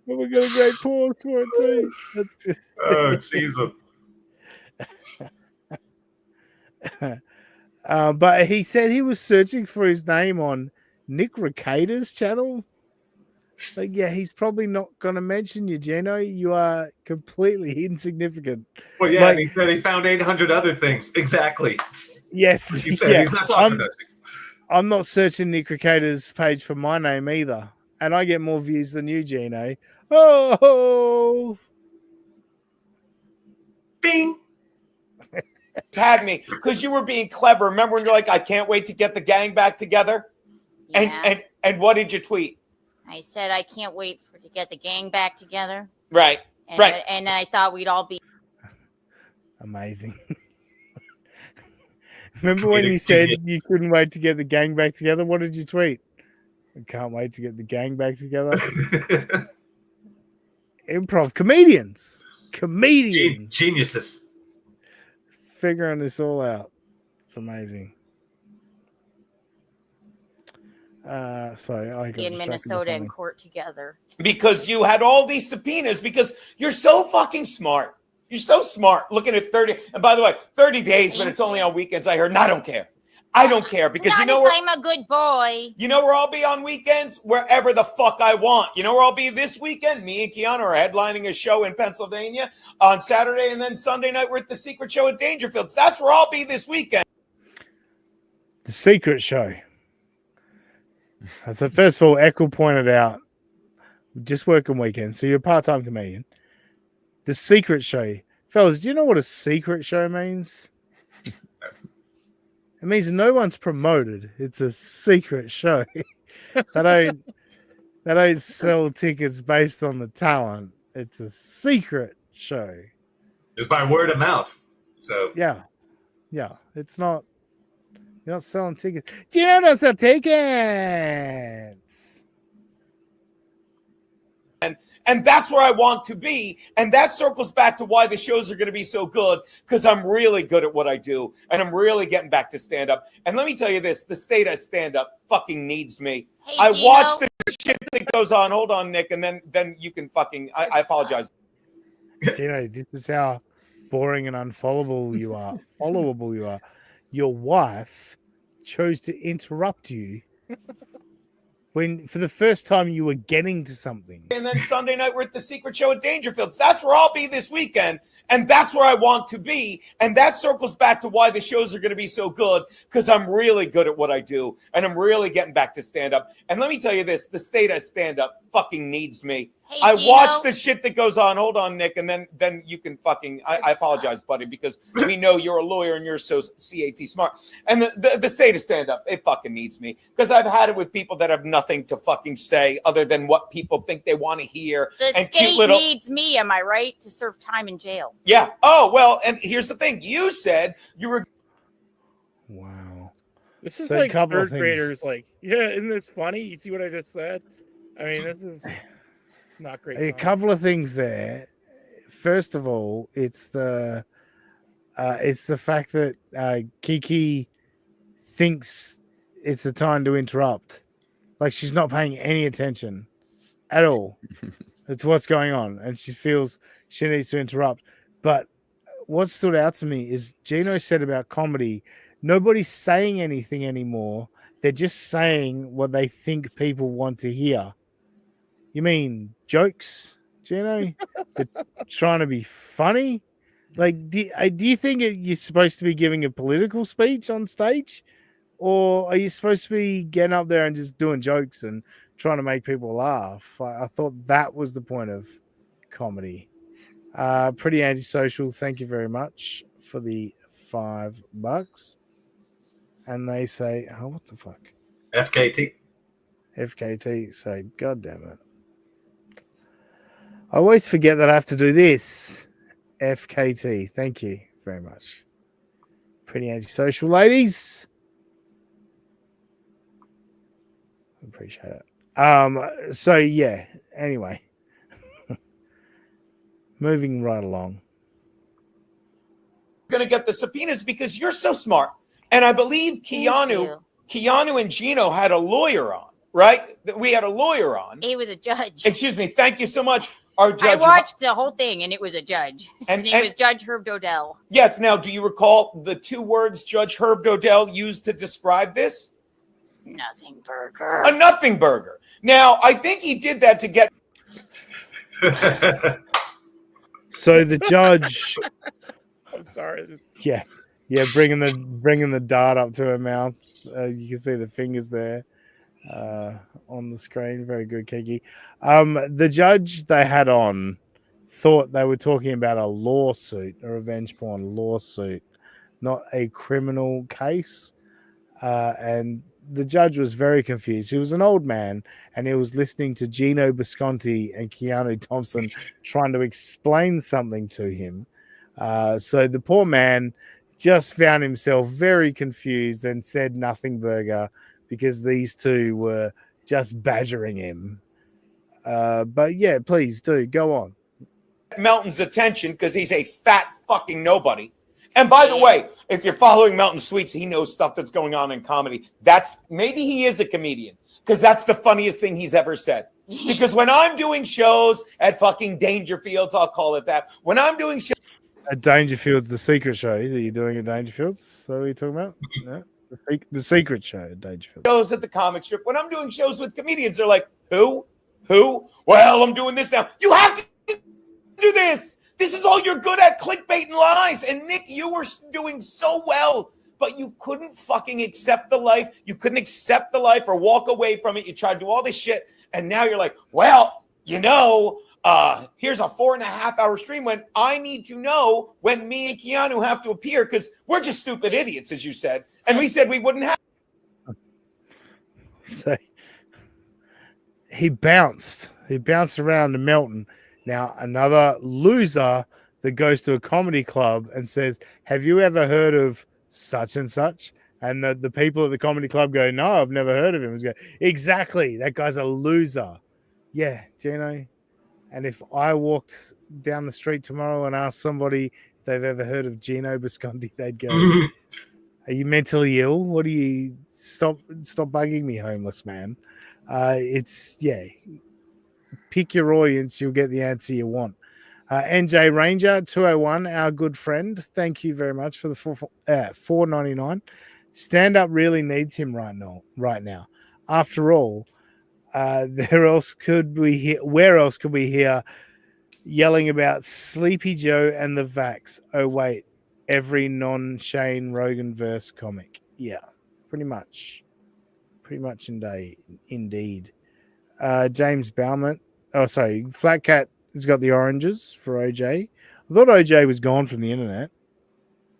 And we got a great pause for it too. Oh, Jesus. But he said he was searching for his name on Nick Ricada's channel. Like, yeah, he's probably not going to mention you, Geno. You are completely insignificant. Well, yeah, like, and he said he found 800 other things. Exactly. Yes. He said he's not talking about you. I'm not searching Nick Ricada's page for my name either. And I get more views than you, Geno. Oh! Bing! Tag me, because you were being clever. Remember when you're like, I can't wait to get the gang back together? Yeah. And what did you tweet? I said I can't wait to get the gang back together. Right. And, and I thought we'd all be amazing. Remember when you said you couldn't wait to get the gang back together? What did you tweet? I can't wait to get the gang back together. Improv comedians. Geniuses. Figuring this all out. It's amazing. Sorry, I got in Minnesota in court together. Because you had all these subpoenas, because you're so fucking smart. You're so smart looking at 30. And by the way, 30 days, but it's only on weekends, I heard. And I don't care. I don't care because you know where I'm a good boy. You know where I'll be on weekends? Wherever the fuck I want. You know where I'll be this weekend? Me and Keanu are headlining a show in Pennsylvania on Saturday, and then Sunday night we're at the Secret Show at Dangerfields. That's where I'll be this weekend. The Secret Show. So first of all, Echo pointed out, just working weekends, so you're a part-time comedian. The Secret Show. Fellas, do you know what a secret show means? It means no one's promoted. It's a secret show. They don't sell tickets based on the talent. It's a secret show. It's by word of mouth. So yeah. It's not. You're not selling tickets. Do you know not sell tickets? And that's where I want to be. And that circles back to why the shows are going to be so good, because I'm really good at what I do. And I'm really getting back to stand-up. And let me tell you this, the state of stand-up fucking needs me. Hey, I Gino. watch the shit that goes on. Hold on, Nick. And then you can fucking, I apologize. Gino, this is how boring and unfollowable you are. Followable you are. Your wife chose to interrupt you when, for the first time, you were getting to something. And then Sunday night, we're at the Secret Show at Dangerfields. That's where I'll be this weekend. And that's where I want to be. And that circles back to why the shows are going to be so good, because I'm really good at what I do. And I'm really getting back to stand-up. And let me tell you this, the state of stand-up fucking needs me. Hey, I Gino. watch the shit that goes on. Hold on, Nick. And then you can fucking, I apologize, buddy, because we know you're a lawyer and you're so CAT smart. And the state of stand-up, it fucking needs me. Because I've had it with people that have nothing to fucking say other than what people think they want to hear. The and state needs me, am I right, to serve time in jail? Yeah. Oh, well, and here's the thing. You said you were. Wow. This is So a like couple of third graders. Like, yeah, isn't this funny? You see what I just said? I mean, this is not great. A couple of things there. First of all, it's the fact that Kiki thinks it's the time to interrupt. Like, she's not paying any attention at all to what's going on, and she feels she needs to interrupt. But what stood out to me is Gino said about comedy, nobody's saying anything anymore. They're just saying what they think people want to hear. You mean jokes, Gino? They're trying to be funny? Like, do you think you're supposed to be giving a political speech on stage? Or are you supposed to be getting up there and just doing jokes and trying to make people laugh? I thought that was the point of comedy. Pretty antisocial. Thank you very much for the $5. And they say, oh, what the fuck? FKT. Say, God damn it. I always forget that I have to do this. FKT. Thank you very much. Pretty antisocial, ladies. Appreciate it. So yeah, anyway. Moving right along. Going to get the subpoenas because you're so smart. And I believe Keanu and Gino had a lawyer on, right? We had a lawyer on. He was a judge. Excuse me. Thank you so much. our judge. I watched the whole thing, and it was a judge. And His name was Judge Herb Dodell. Yes. Now, do you recall the 2 words Judge Herb Dodell used to describe this? Nothing burger. A nothing burger. Now, I think he did that to get. So the judge, I'm sorry. yeah, bringing the dart up to her mouth. You can see the fingers there on the screen. Very good, Kiki. The judge they had on thought they were talking about a lawsuit, a revenge porn lawsuit, not a criminal case. And the judge was very confused. He was an old man, and he was listening to Gino Bisconte and Keanu Thompson trying to explain something to him. So the poor man just found himself very confused and said nothing burger because these 2 were just badgering him. But yeah, please do go on. Melton's attention because he's a fat fucking nobody. And by the way, if you're following Melton Sweets, he knows stuff that's going on in comedy. Maybe he is a comedian because that's the funniest thing he's ever said. Because when I'm doing shows at fucking Dangerfields, I'll call it that. When I'm doing shows at Dangerfields, the secret show that you're doing at Dangerfields. So what are you talking about? No, the secret show at Dangerfields. Shows at the comic strip. When I'm doing shows with comedians, they're like, who? Well, I'm doing this now. You have to do this. This is all you're good at, clickbait and lies. And Nick, you were doing so well, but you couldn't fucking accept the life. You couldn't accept the life or walk away from it. You tried to do all this shit. And now you're like, well, here's a 4.5-hour stream when I need to know when me and Keanu have to appear because we're just stupid idiots, as you said. And we said we wouldn't have. So he bounced around to Melton. Now, another loser that goes to a comedy club and says, have you ever heard of such and such? And the people at the comedy club go, no, I've never heard of him. Go, exactly. That guy's a loser. Yeah, Gino. And if I walked down the street tomorrow and asked somebody if they've ever heard of Gino Bisconte, they'd go, are you mentally ill? What do you stop bugging me, homeless man? Pick your audience, you'll get the answer you want. NJ Ranger 201, our good friend, thank you very much for the $4.99. Stand up really needs him right now. After all, where else could we hear yelling about Sleepy Joe and the Vax? Oh wait, every non-Shane Rogan verse comic. Yeah, pretty much indeed. James Bowman. Oh, sorry. Flat Cat has got the oranges for OJ. I thought OJ was gone from the internet.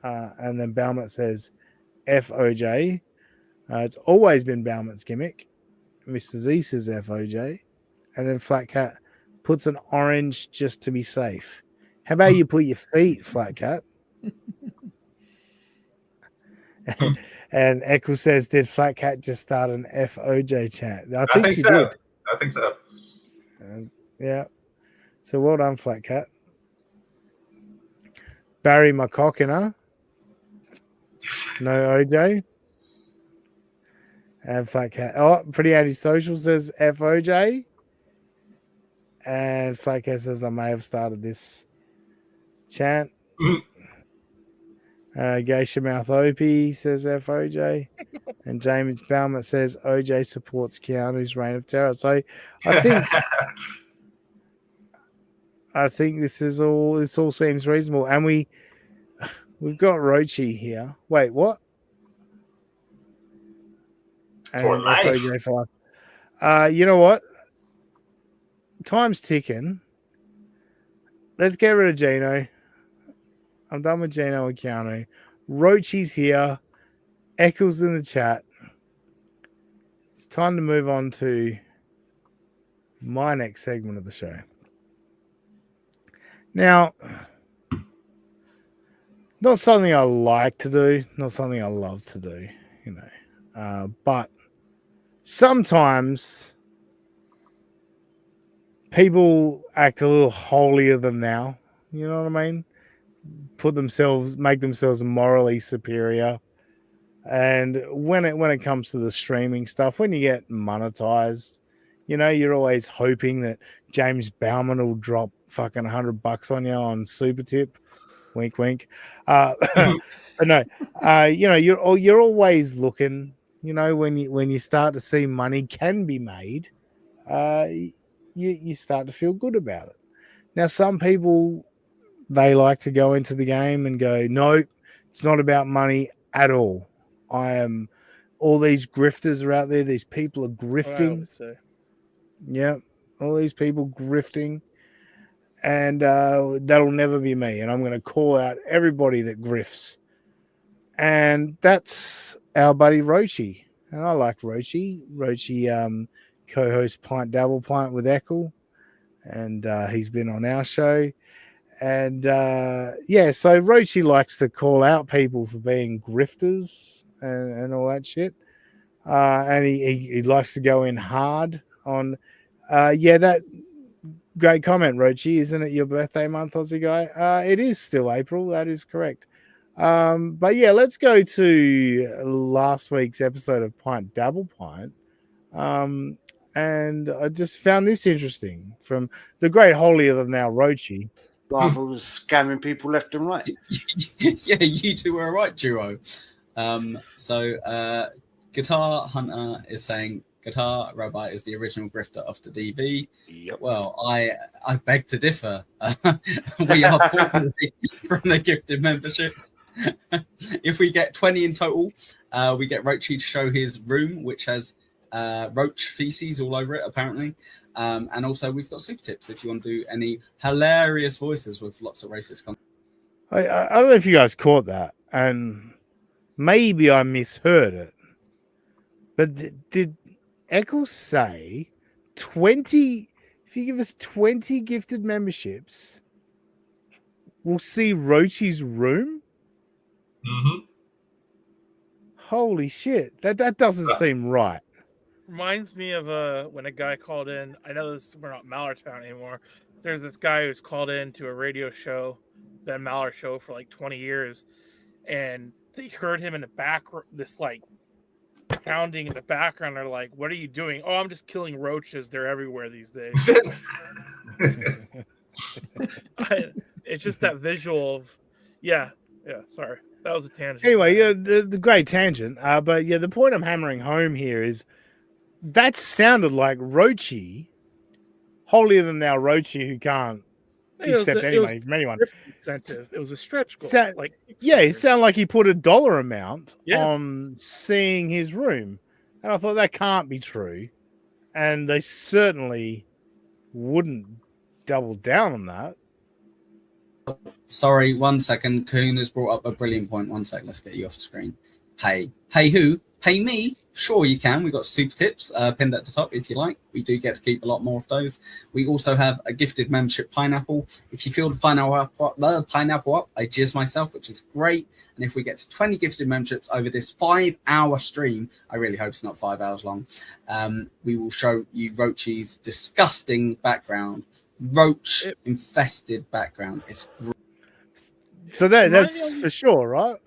And then Bowman says, F OJ. It's always been Bowman's gimmick. Mr. Z says F OJ. And then Flat Cat puts an orange just to be safe. How about you put your feet, Flat Cat? And Echo says, did Flat Cat just start an F OJ chant? I think she so. did. I think so. Yeah. So well done, Flat Cat. Barry McCockiner. No OJ. And Flat Cat. Oh, Pretty Antisocial says FOJ. And Flat Cat says I may have started this chant. Geisha Mouth Opie says FOJ. And James Bauman says OJ supports Keanu's reign of terror. So I think this all seems reasonable. And we've got Rochi here. Wait, what? For life. FOJ for life. You know what? Time's ticking. Let's get rid of Gino. I'm done with Gino and Keanu. Rochi's here. Eccles in the chat. It's time to move on to my next segment of the show. Now, not something I like to do, not something I love to do, but sometimes people act a little holier than thou. You know what I mean? Make themselves morally superior. And when it comes to the streaming stuff, when you get monetized, You know, you're always hoping that James Bowman will drop fucking $100 on you on Super Tip. Wink, wink. But no, you know, you're always looking. You know, when you start to see money can be made, you start to feel good about it. Now, some people, they like to go into the game and go, no, it's not about money at all. All these grifters are out there. These people are grifting. Yeah, all these people grifting. And that'll never be me. And I'm going to call out everybody that grifts. And that's our buddy Rochi. And I like Rochi. Rochi co-hosts Pint Dabble Pint with Eccles. And he's been on our show. And yeah, so Rochi likes to call out people for being grifters and all that shit. And he likes to go in hard on, that great comment, Rochi. Isn't it your birthday month, Aussie guy? It is still April. That is correct. But yeah, let's go to last week's episode of Pint Dabble Pint. And I just found this interesting from the great holier than thou Rochi. Marvel was scamming people left and right. Yeah, you two were a right duo. Guitar Hunter is saying Guitar Robot is the original grifter of the DV. Yep. Well, I beg to differ. We are formerly from the gifted memberships. If we get 20 in total, we get Rochi to show his room, which has roach feces all over it, apparently. And also, we've got super tips if you want to do any hilarious voices with lots of racist content. I don't know if you guys caught that, and maybe I misheard it, but did Eccles say 20? If you give us 20 gifted memberships, we'll see Rochi's room? Mm-hmm. Holy shit. That doesn't seem right. Reminds me of when a guy called in. I know we're not Mallertown anymore. There's this guy who's called in to a radio show, Ben Maller show, for like 20 years, and they heard him in the back, this like pounding in the background. They're like, "What are you doing?" "Oh, I'm just killing roaches. They're everywhere these days." It's just that visual of, yeah. Sorry, that was a tangent. Anyway, yeah, the great tangent. But yeah, the point I'm hammering home here is that sounded like Rochi, holier than thou Rochi, who can't accept any money from anyone. Incentive. It was a stretch goal. It sounded like he put a dollar amount on seeing his room, and I thought that can't be true, and they certainly wouldn't double down on that. Sorry, 1 second. Kuhn has brought up a brilliant point. 1 sec. Let's get you off the screen. Pay who? Pay me? Sure, you can. We've got super tips pinned at the top if you like. We do get to keep a lot more of those. We also have a gifted membership pineapple. If you fill the pineapple up, I jizz myself, which is great. And if we get to 20 gifted memberships over this 5-hour stream, I really hope it's not 5 hours long, we will show you Rochi's disgusting background. Roach infested background. It's great. So that's for sure, right?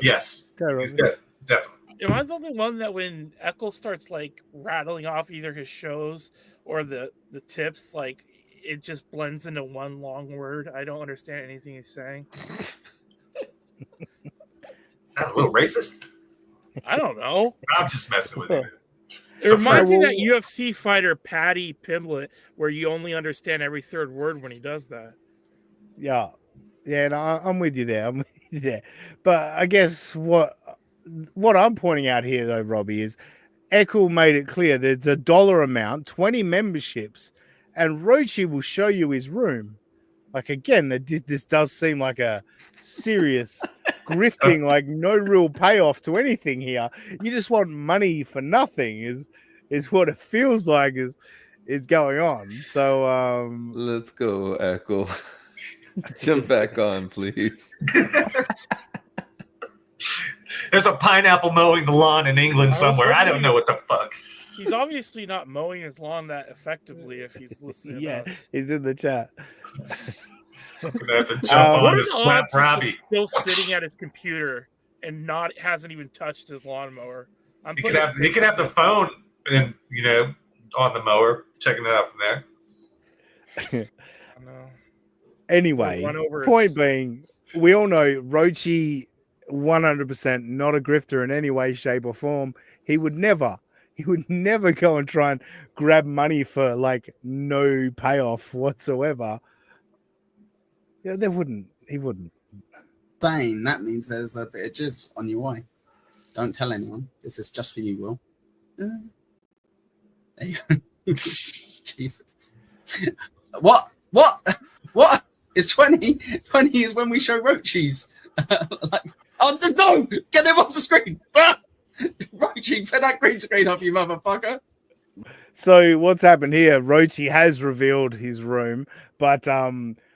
Yes. He's good. Definitely. Am I the only one that when Eccles starts like rattling off either his shows or the tips, like it just blends into one long word? I don't understand anything he's saying. Is that a little racist? I don't know. I'm just messing with you. It reminds me of that UFC fighter Paddy Pimblett, where you only understand every third word when he does that. Yeah, no, I'm with you there. But I guess what I'm pointing out here, though, Robbie, is Eccles made it clear there's a dollar amount, 20 memberships, and Rochi will show you his room. Like, again, this does seem like a serious grifting, like no real payoff to anything here. You just want money for nothing is what it feels like is going on. So let's go, Eccles. Jump back on, please. There's a pineapple mowing the lawn in England somewhere. I don't know what the fuck. He's obviously not mowing his lawn that effectively if he's listening. Yeah, he's in the chat. I'm gonna have to jump on this odds Robbie. He's still sitting at his computer and hasn't even touched his lawnmower. He could have the phone and on the mower, checking it out from there. Anyway, point being, we all know Rochi 100% not a grifter in any way, shape, or form. He would never go and try and grab money for like no payoff whatsoever. Yeah, he wouldn't. Bane, that means there's a bit of jizz on your way. Don't tell anyone. This is just for you, Will. There you go. Jesus. What? It's 20. 20 is when we show Roachis. Oh, no! Get him off the screen! Roachy, put that green screen off, you motherfucker. So what's happened here? Rochi has revealed his room, but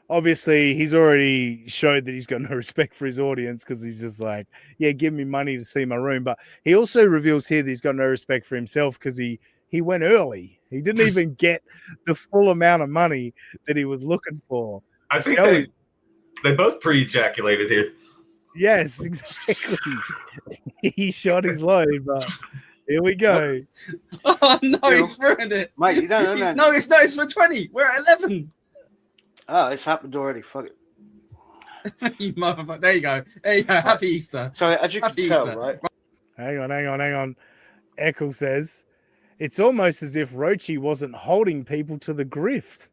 obviously he's already showed that he's got no respect for his audience because he's just like, yeah, give me money to see my room. But he also reveals here that he's got no respect for himself because he went early. He didn't even get the full amount of money that he was looking for. I think they both pre-ejaculated here. Yes, exactly. He shot his load, but here we go. Oh no, he's ruined it. Mate, you don't know. No, it's for 20. We're at 11. Oh, it's happened already. Fuck it. You motherfucker. There you go. Happy Easter. So as you can tell, right? Hang on. Eccles says, it's almost as if Rochi wasn't holding people to the grift.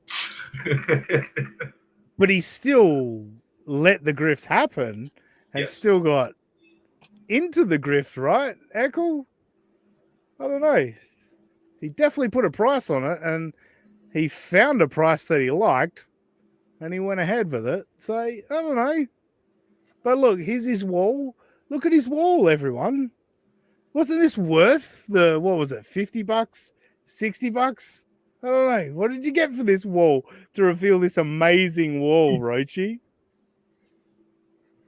But he still let the grift happen and still got into the grift, right, Eccles? I don't know. He definitely put a price on it, and he found a price that he liked, and he went ahead with it. So, I don't know. But look, here's his wall. Look at his wall, everyone. Wasn't this worth the, what was it, $50, $60? I don't know. What did you get for this wall to reveal this amazing wall, Rochi?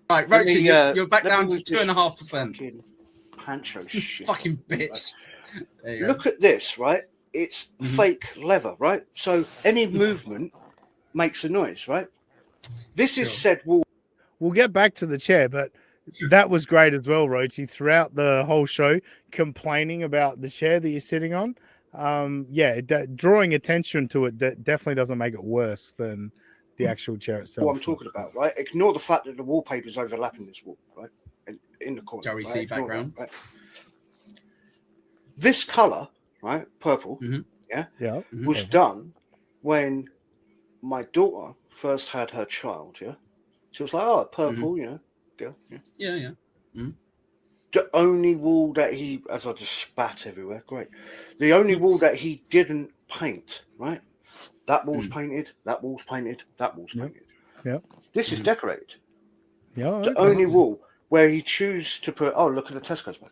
Right, Rochi, you're back down to 2.5%. Pancho shit. Fucking bitch. Look at this, right? It's fake leather, right? So any movement makes a noise, right? This is said wall. We'll get back to the chair, but that was great as well, Rochi, throughout the whole show, complaining about the chair that you're sitting on. Drawing attention to it definitely doesn't make it worse than the actual chair itself. What I'm talking about, right? Ignore the fact that the wallpaper is overlapping this wall, right? In the corner. Joey right? C background. That, right? This color, right? Purple, was done when my daughter first had her child, yeah? She was like, oh, purple, you know, girl. Yeah. The only wall that he, as I just spat everywhere, great. The only wall that he didn't paint, right? That wall's painted, that wall's painted, that wall's painted. Yeah. This is decorated. Yeah. The only wall where he chooses to put, oh, look at the Tesco's back.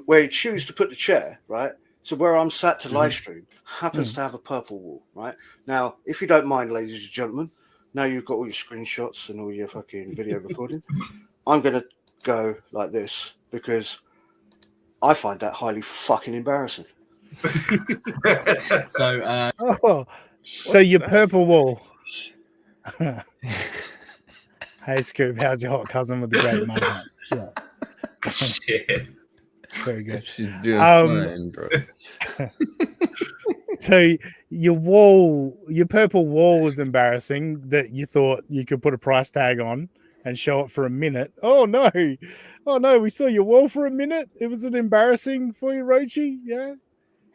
Where he chooses to put the chair, right? So where I'm sat to live stream happens to have a purple wall, right? Now, if you don't mind, ladies and gentlemen, now you've got all your screenshots and all your fucking video recording. I'm going to go like this because I find that highly fucking embarrassing. So your purple wall. Hey, Scoop, how's your hot cousin with the great money? Yeah. Shit. Very good. She's doing fine, bro. So your purple wall was embarrassing that you thought you could put a price tag on and show it for a minute. Oh no, we saw your wall for a minute. It was embarrassing for you, Rochi. Yeah.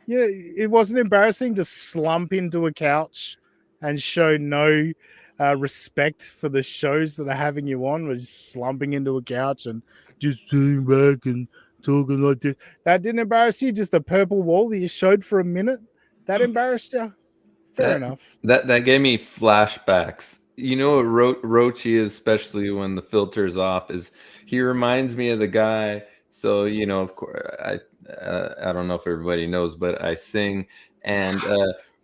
It wasn't embarrassing to slump into a couch and show no respect for the shows that are having you on. We're just slumping into a couch and just sitting back and talking like this. That didn't embarrass you? Just a purple wall that you showed for a minute? That embarrassed you? Fair enough. That gave me flashbacks. You know what Rochi is, especially when the filter is off, is he reminds me of the guy. So, you know, of course, I don't know if everybody knows, but I sing. And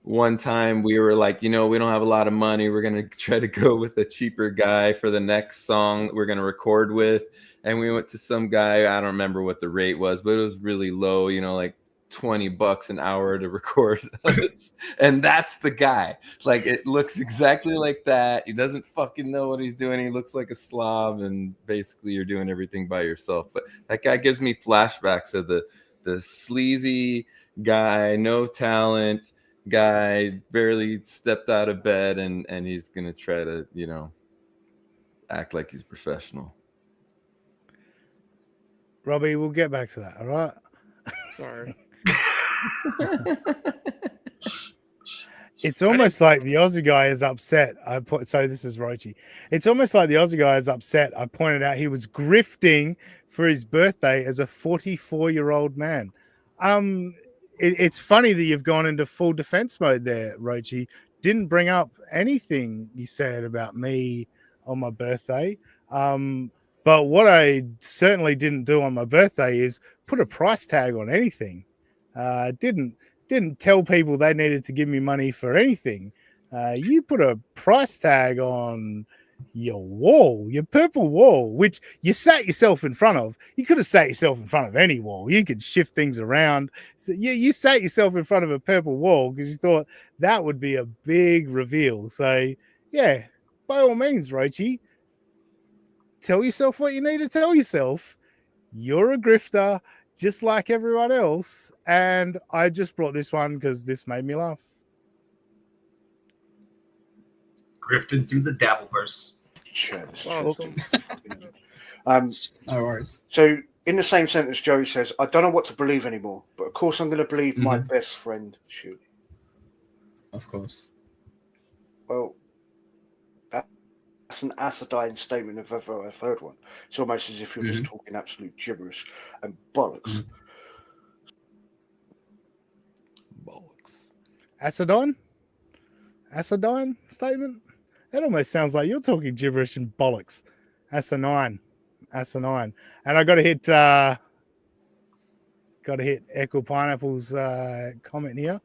one time we were like, you know, we don't have a lot of money. We're going to try to go with a cheaper guy for the next song we're going to record with. And we went to some guy, I don't remember what the rate was, but it was really low, you know, like $20 an hour to record us. And that's the guy. Like, it looks exactly like that. He doesn't fucking know what he's doing. He looks like a slob, and basically you're doing everything by yourself. But that guy gives me flashbacks of the the sleazy guy, no talent guy, barely stepped out of bed, and he's gonna try to, you know, act like he's professional. Robbie, we'll get back to that. All right. Sorry. It's almost like the Aussie guy is upset. So this is Rochi. It's almost like the Aussie guy is upset. I pointed out he was grifting for his birthday as a 44-year-old man. It's funny that you've gone into full defense mode there, Rochi. Didn't bring up anything you said about me on my birthday. But what I certainly didn't do on my birthday is put a price tag on anything. Didn't tell people they needed to give me money for anything. You put a price tag on your wall, your purple wall, which you sat yourself in front of. You could have sat yourself in front of any wall. You could shift things around. So you sat yourself in front of a purple wall because you thought that would be a big reveal. So, yeah, by all means, Rochi, tell yourself what you need to tell yourself. You're a grifter, just like everyone else, and I just brought this one because this made me laugh. Grifted through the Dabbleverse. No worries. So, in the same sentence, Joey says, I don't know what to believe anymore, but of course I'm going to believe my best friend, Shuli. Of course. Well, that's an acidine statement if ever I've heard one. It's almost as if you're just talking absolute gibberish and bollocks. Bollocks. Acidine statement? That almost sounds like you're talking gibberish and bollocks. Asinine. And I got to hit Echo Pineapple's comment here.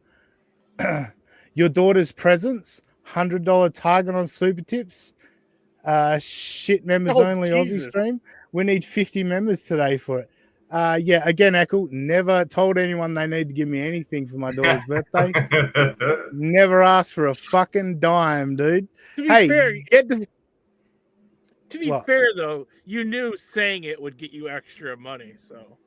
Your daughter's presents, $100 target on Super Tips. Shit members only Aussie stream. We need 50 members today for it. Yeah, again, Echo, never told anyone they need to give me anything for my daughter's birthday. Never asked for a fucking dime, dude. To be Hey, fair, get the... To be What? fair, though, you knew saying it would get you extra money. So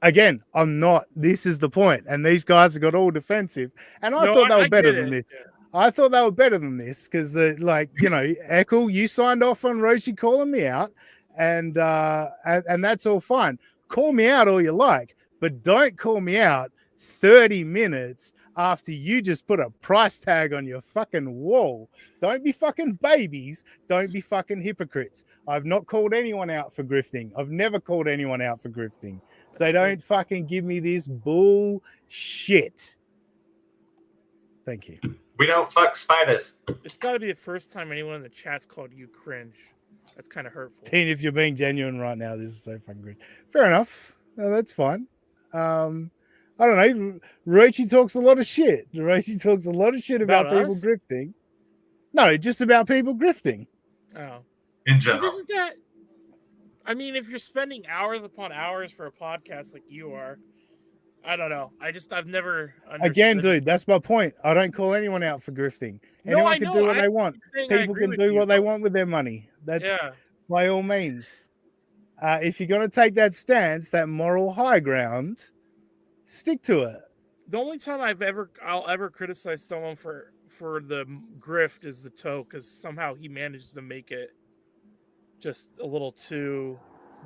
Again, I'm not. This is the point. And these guys have got all defensive. And I thought they were better than this. Yeah. I thought they were better than this because, like, you know, Echo, you signed off on Roshi calling me out, and that's all fine. Call me out all you like, but don't call me out 30 minutes after you just put a price tag on your fucking wall. Don't be fucking babies. Don't be fucking hypocrites. I've not called anyone out for grifting. I've never called anyone out for grifting. So don't fucking give me this bullshit. Thank you. We don't fuck spiders. It's got to be the first time anyone in the chat's called you cringe. That's kind of hurtful. Dean, if you're being genuine right now, this is so fucking good. Fair enough. No, that's fine. I don't know. Rochi talks a lot of shit. Rochi talks a lot of shit about people grifting. No, just about people grifting. Oh. In general. But isn't that... I mean, if you're spending hours upon hours for a podcast like you are, I don't know. I've never understood. Again, dude, that's my point. I don't call anyone out for grifting. Anyone can do what they want. People can do what they want with their money. That's by all means. If you're going to take that stance, that moral high ground, stick to it. The only time I'll ever criticize someone for the grift is the toe, because somehow he manages to make it just a little too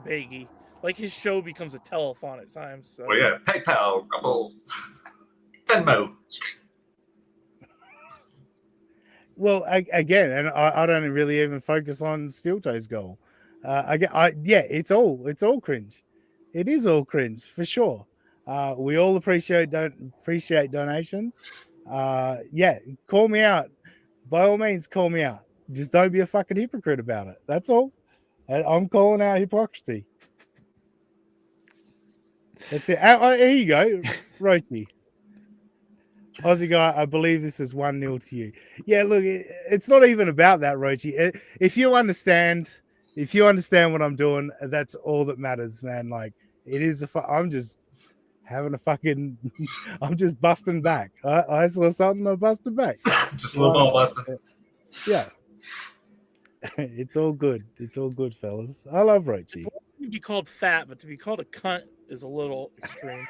baggy. Like his show becomes a telethon at times. So. Well, yeah, PayPal, Rumble, Venmo, Stream. Well, again, and I don't really even focus on Steel Toe's goal. It's all cringe. It is all cringe for sure. We all appreciate donations. Call me out. By all means, call me out. Just don't be a fucking hypocrite about it. That's all. I'm calling out hypocrisy. That's it. Here you go, Rochi. Aussie guy, I believe this is 1-0 to you. Yeah, look, it's not even about that, Rochi. If you understand what I'm doing, that's all that matters, man. Like, it is I'm just having a fucking, I'm just busting back. I saw something, I busted back. Just a little ball busting. Yeah. It's all good. It's all good, fellas. I love Rochi. To be called fat, but to be called a cunt is a little extreme.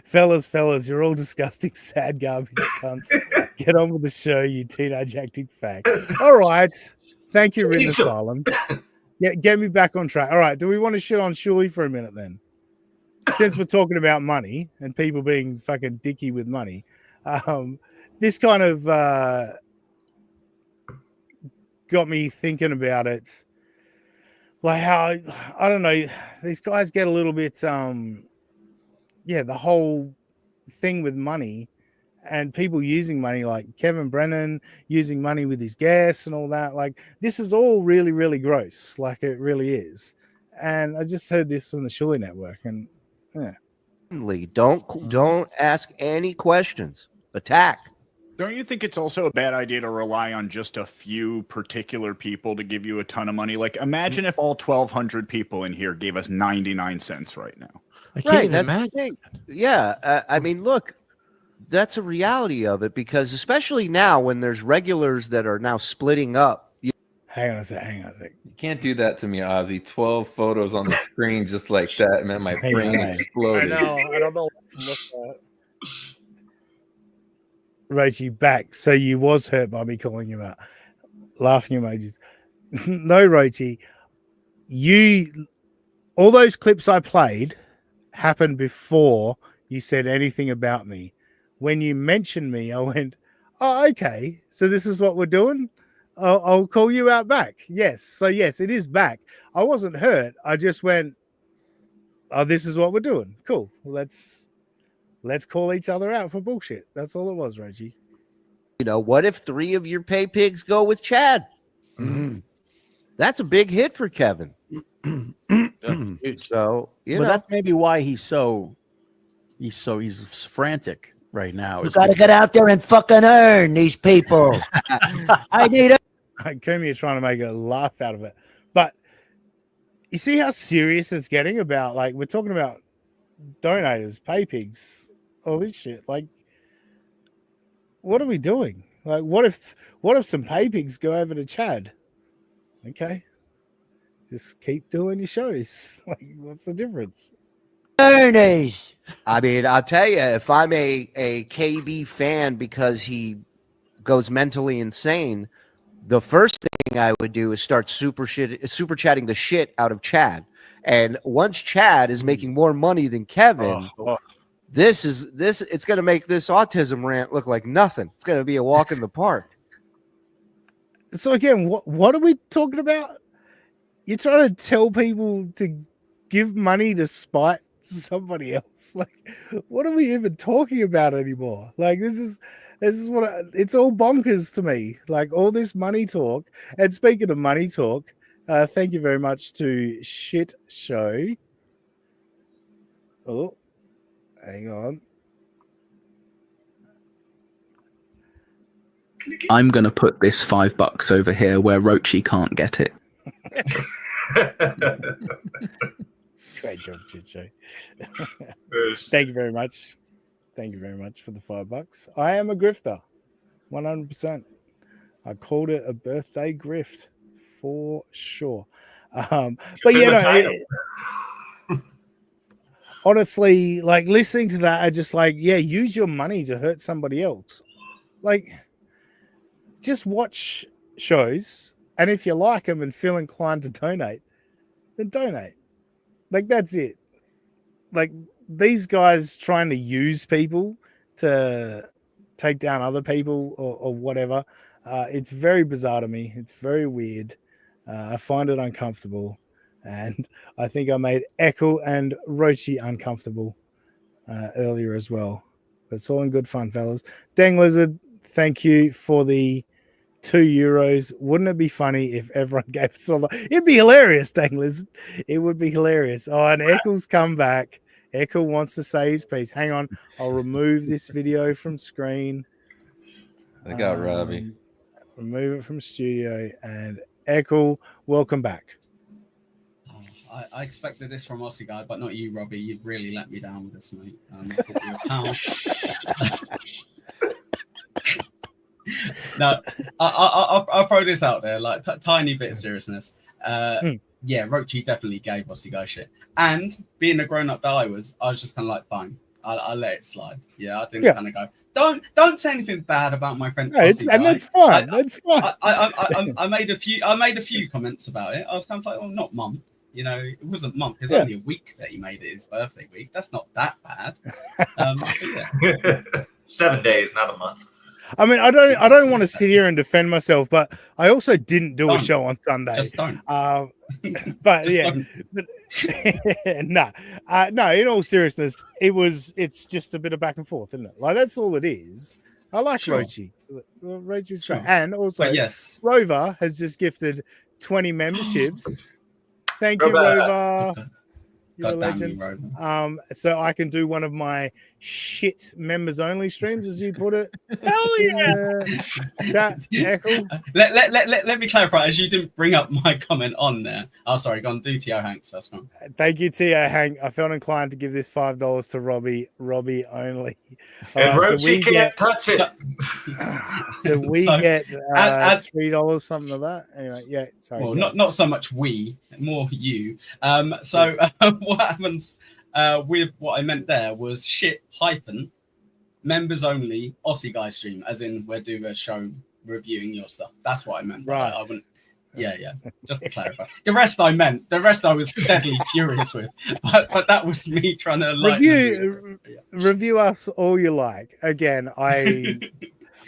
fellas, you're all disgusting, sad garbage cunts. Get on with the show, you teenage acting fact. All right. Thank you, written asylum. Get me back on track. All right. Do we want to shit on Shuli for a minute then? Since we're talking about money and people being fucking dicky with money, this kind of got me thinking about it. Like how, I don't know, these guys get a little bit, the whole thing with money and people using money, like Kevin Brennan using money with his guests and all that. Like, this is all really, really gross. Like, it really is. And I just heard this from the Shuli Network, and yeah. Don't ask any questions. Attack. Don't you think it's also a bad idea to rely on just a few particular people to give you a ton of money? Like, imagine if all 1,200 people in here gave us 99 cents right now. Right. That's the thing. Yeah. I mean, look, that's a reality of it, because especially now when there's regulars that are now splitting up. Hang on a sec. You can't do that to me, Ozzy. 12 photos on the screen just like that, man. My brain exploded. I know. I don't know what's that. Rochi, back. So you was hurt by me calling you out. Laughing emojis. No, Rochi. All those clips I played happened before you said anything about me. When you mentioned me, I went, oh, okay. So this is what we're doing? I'll call you out back. Yes. So yes, it is back. I wasn't hurt. I just went, oh, this is what we're doing. Cool. Let's call each other out for bullshit. That's all it was, Reggie. You know, what if 3 of your pay pigs go with Chad? Mm-hmm. That's a big hit for Kevin. So, you know, that's maybe why he's frantic right now. You got to get out there and fucking earn these people. I need it. Kumi is trying to make a laugh out of it. But you see how serious it's getting about, like, we're talking about donators, pay pigs, all this shit. Like, what are we doing? Like, what if some pay pigs go over to Chad? Okay. Just keep doing your shows. Like, what's the difference? Earners. I mean, I'll tell you, if I'm a KB fan because he goes mentally insane, the first thing I would do is start super chatting the shit out of Chad. And once Chad is making more money than Kevin, it's going to make this autism rant look like nothing. It's going to be a walk in the park. So again, what are we talking about? You're trying to tell people to give money to spite somebody else. Like, what are we even talking about anymore? Like, this is what it's all bonkers to me. Like, all this money talk. And speaking of money talk, thank you very much to Shit Show. Oh, hang on. I'm gonna put this $5 over here where Rochi can't get it. Great job, Shit Show. Thank you very much. Thank you very much for the $5. I am a grifter, 100%. I called it a birthday grift for sure. But honestly, like, listening to that, I just like, use your money to hurt somebody else. Like, just watch shows, and if you like them and feel inclined to donate, then donate. Like, that's it. Like, these guys trying to use people to take down other people or whatever. It's very bizarre to me. It's very weird. I find it uncomfortable. And I think I made Echo and Rochi uncomfortable earlier as well. But it's all in good fun, fellas. Dang Lizard, thank you for the €2. Wouldn't it be funny if everyone gave us all? It'd be hilarious, Dang Lizard. It would be hilarious. Oh, and Echo's come back. Echo wants to say his piece. Hang on. I'll remove this video from screen. I got Robbie. Remove it from studio. And Echo, welcome back. I expected this from Aussie Guy, but not you, Robbie. You've really let me down with this, mate. I thought you were pound. No, I'll throw this out there, like tiny bit of seriousness. yeah, Rochi definitely gave Aussie guy shit. And being a grown up that I was just kind of like, fine, I'll let it slide. Yeah, I didn't kind of go, don't say anything bad about my friend. No, that's fine. That's fine. I made a few comments about it. I was kind of like, well, not month. You know, it wasn't month. It's only a week that he made it his birthday week. That's not that bad. But 7 days, not a month. I mean, I don't want to sit here and defend myself, but I also didn't do a show on Sunday. Just don't. But no. In all seriousness, it's just a bit of back and forth, isn't it? Like that's all it is. I like Rochi. Rochi's great, and also Rover has just gifted 20 memberships. Thank you, Rover. You're a legend. So I can do one of my shit members only streams, as you put it. Hell yeah! Chat, Echo. Let me clarify, as you didn't bring up my comment on there. Oh, sorry, go on, do T.O. Hanks first. One. Thank you, T.O. Hank. I felt inclined to give this $5 to Robbie only. And Rochi can't touch it. So we get $3, something like that. Anyway, yeah, sorry. Well, not so much we, more you. So what happens with what I meant there was shit hyphen members only Aussie guy stream, as in we're doing a show reviewing your stuff. That's what I meant. Right. I wouldn't. Yeah. Just to clarify. The rest I was deadly furious with. But that was me trying to review us all you like. Again,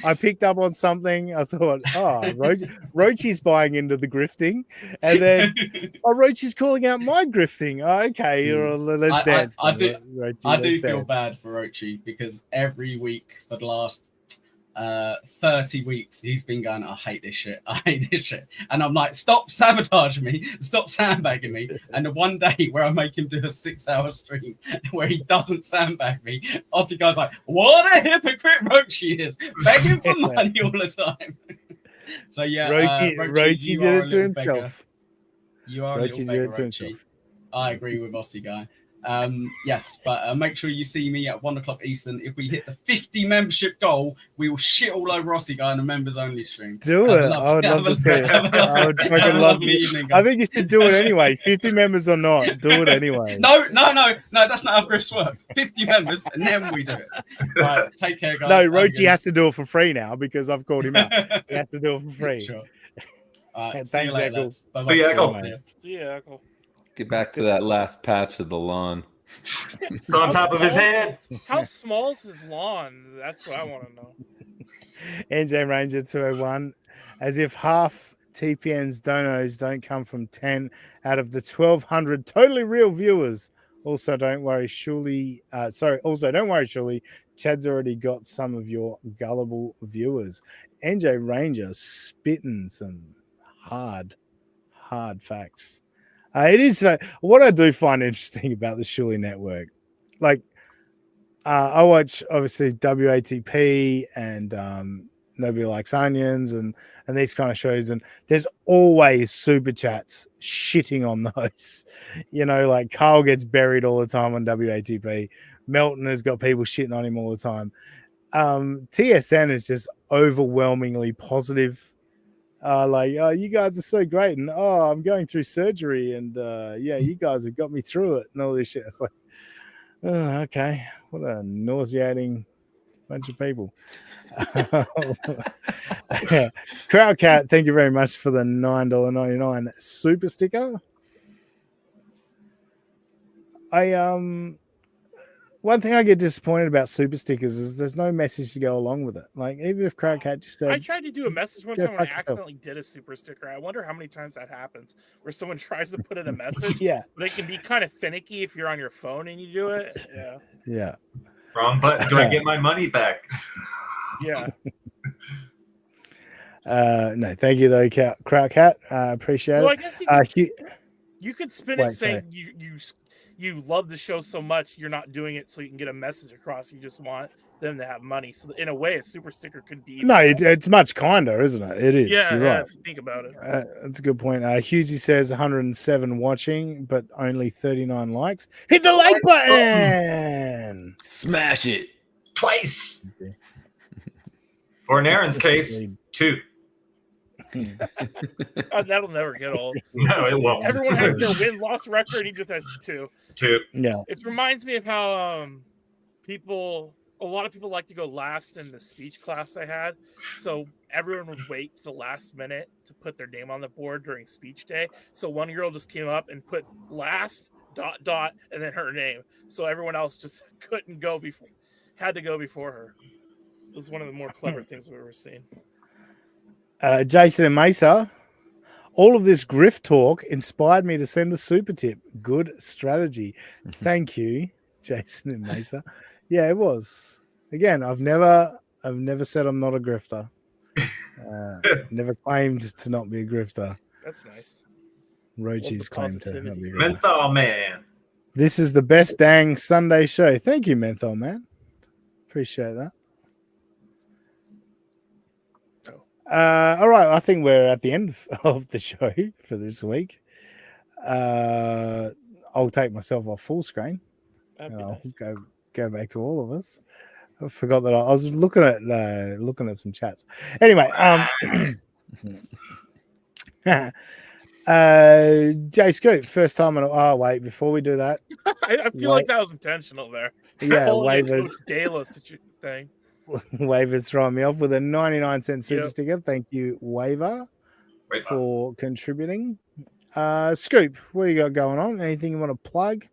I picked up on something. I thought, Rochi's buying into the grifting, and then Rochi's calling out my grifting. Okay, let's dance. I do feel bad for Rochi because every week for the last 30 weeks he's been going, I hate this shit, and I'm like, stop sabotaging me, stop sandbagging me. And the one day where I make him do a 6-hour stream where he doesn't sandbag me, Aussie guy's like, what a hypocrite Rochi is, begging for money all the time. So yeah, Rochi did it to himself. You are a little beggar, Rochi. I agree with Aussie guy. Yes, but make sure you see me at 1:00 Eastern. If we hit the 50 membership goal, we will shit all over Aussie guy on a members only stream. Do it. I would love to see it. I would fucking love to. I think you should do it anyway. 50 members or not, do it anyway. No, that's not how Griffs work. 50 members and then we do it. Right, take care, guys. No, Rochi has to do it for free now because I've called him out. He has to do it for free. Sure. Thanks, Echo. See you, Echo. See you, Echo. Get back to that last patch of the lawn. It's on top of his head. How small is his lawn? That's what I want to know. NJ Ranger 201, as if half TPN's donos don't come from 10 out of the 1,200 totally real viewers. Also, don't worry, surely. Don't worry, surely. Chad's already got some of your gullible viewers. NJ Ranger spitting some hard facts. It is what I do find interesting about the Shuli network. Like, I watch obviously WATP and Nobody Likes Onions and these kind of shows, and there's always super chats shitting on those. You know, like Carl gets buried all the time on WATP. Melton has got people shitting on him all the time. TSN is just overwhelmingly positive. You guys are so great, and I'm going through surgery, and you guys have got me through it, and all this shit. It's like, okay, what a nauseating bunch of people. Crowd Cat, thank you very much for the $9.99 super sticker. One thing I get disappointed about super stickers is there's no message to go along with it. Like, even if Crowdcat just said, I tried to do a message one time when I accidentally did a super sticker. I wonder how many times that happens where someone tries to put in a message. Yeah. But it can be kind of finicky if you're on your phone and you do it. Yeah. Yeah. Wrong button. Do I get my money back? Yeah. No, thank you though, Crowdcat. I appreciate Well, it. I guess you could spin it saying you love the show so much you're not doing it so you can get a message across. You just want them to have money. So in a way, a super sticker could be. No, it's much kinder, isn't it? It is. Yeah, You're right. if you think about it. That's a good point. Hughesy says 107 watching, but only 39 likes. Hit the like button. Smash it twice. Or in Aaron's case, 2. That'll never get old. No, it won't. Everyone has their win-loss record. He just has 2. Yeah. It reminds me of how a lot of people like to go last in the speech class I had. So everyone would wait to the last minute to put their name on the board during speech day. So one girl just came up and put last ... and then her name. So everyone else just couldn't go before, had to go before her. It was one of the more clever things we've ever seen. Jason and Mesa, all of this grift talk inspired me to send a super tip. Good strategy. Thank you, Jason and Mesa. Yeah, it was. Again, I've never said I'm not a grifter. Never claimed to not be a grifter. That's nice. Rochi's claimed to not be a grifter. Menthol Man. This is the best dang Sunday show. Thank you, Menthol Man. Appreciate that. All right, I think we're at the end of the show for this week. I'll take myself off full screen. And I'll go back to all of us. I forgot that I was looking at some chats. Anyway, Jay Scoop, first time wait, before we do that. I feel like that was intentional there. Yeah, waivers. Dalos thing. Waver's throwing me off with a 99-cent super sticker. Thank you, Waver, for contributing. Scoop, what do you got going on? Anything you want to plug?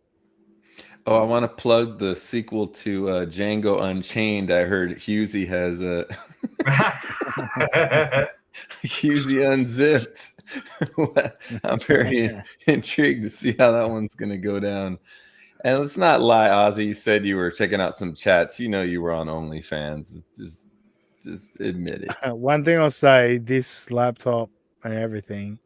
Oh, I want to plug the sequel to Django Unchained. I heard Husey has a Husey Unzipped. I'm very intrigued to see how that one's going to go down. And let's not lie, Ozzy. You said you were checking out some chats. You know you were on OnlyFans. Just admit it. One thing I'll say, this laptop and everything,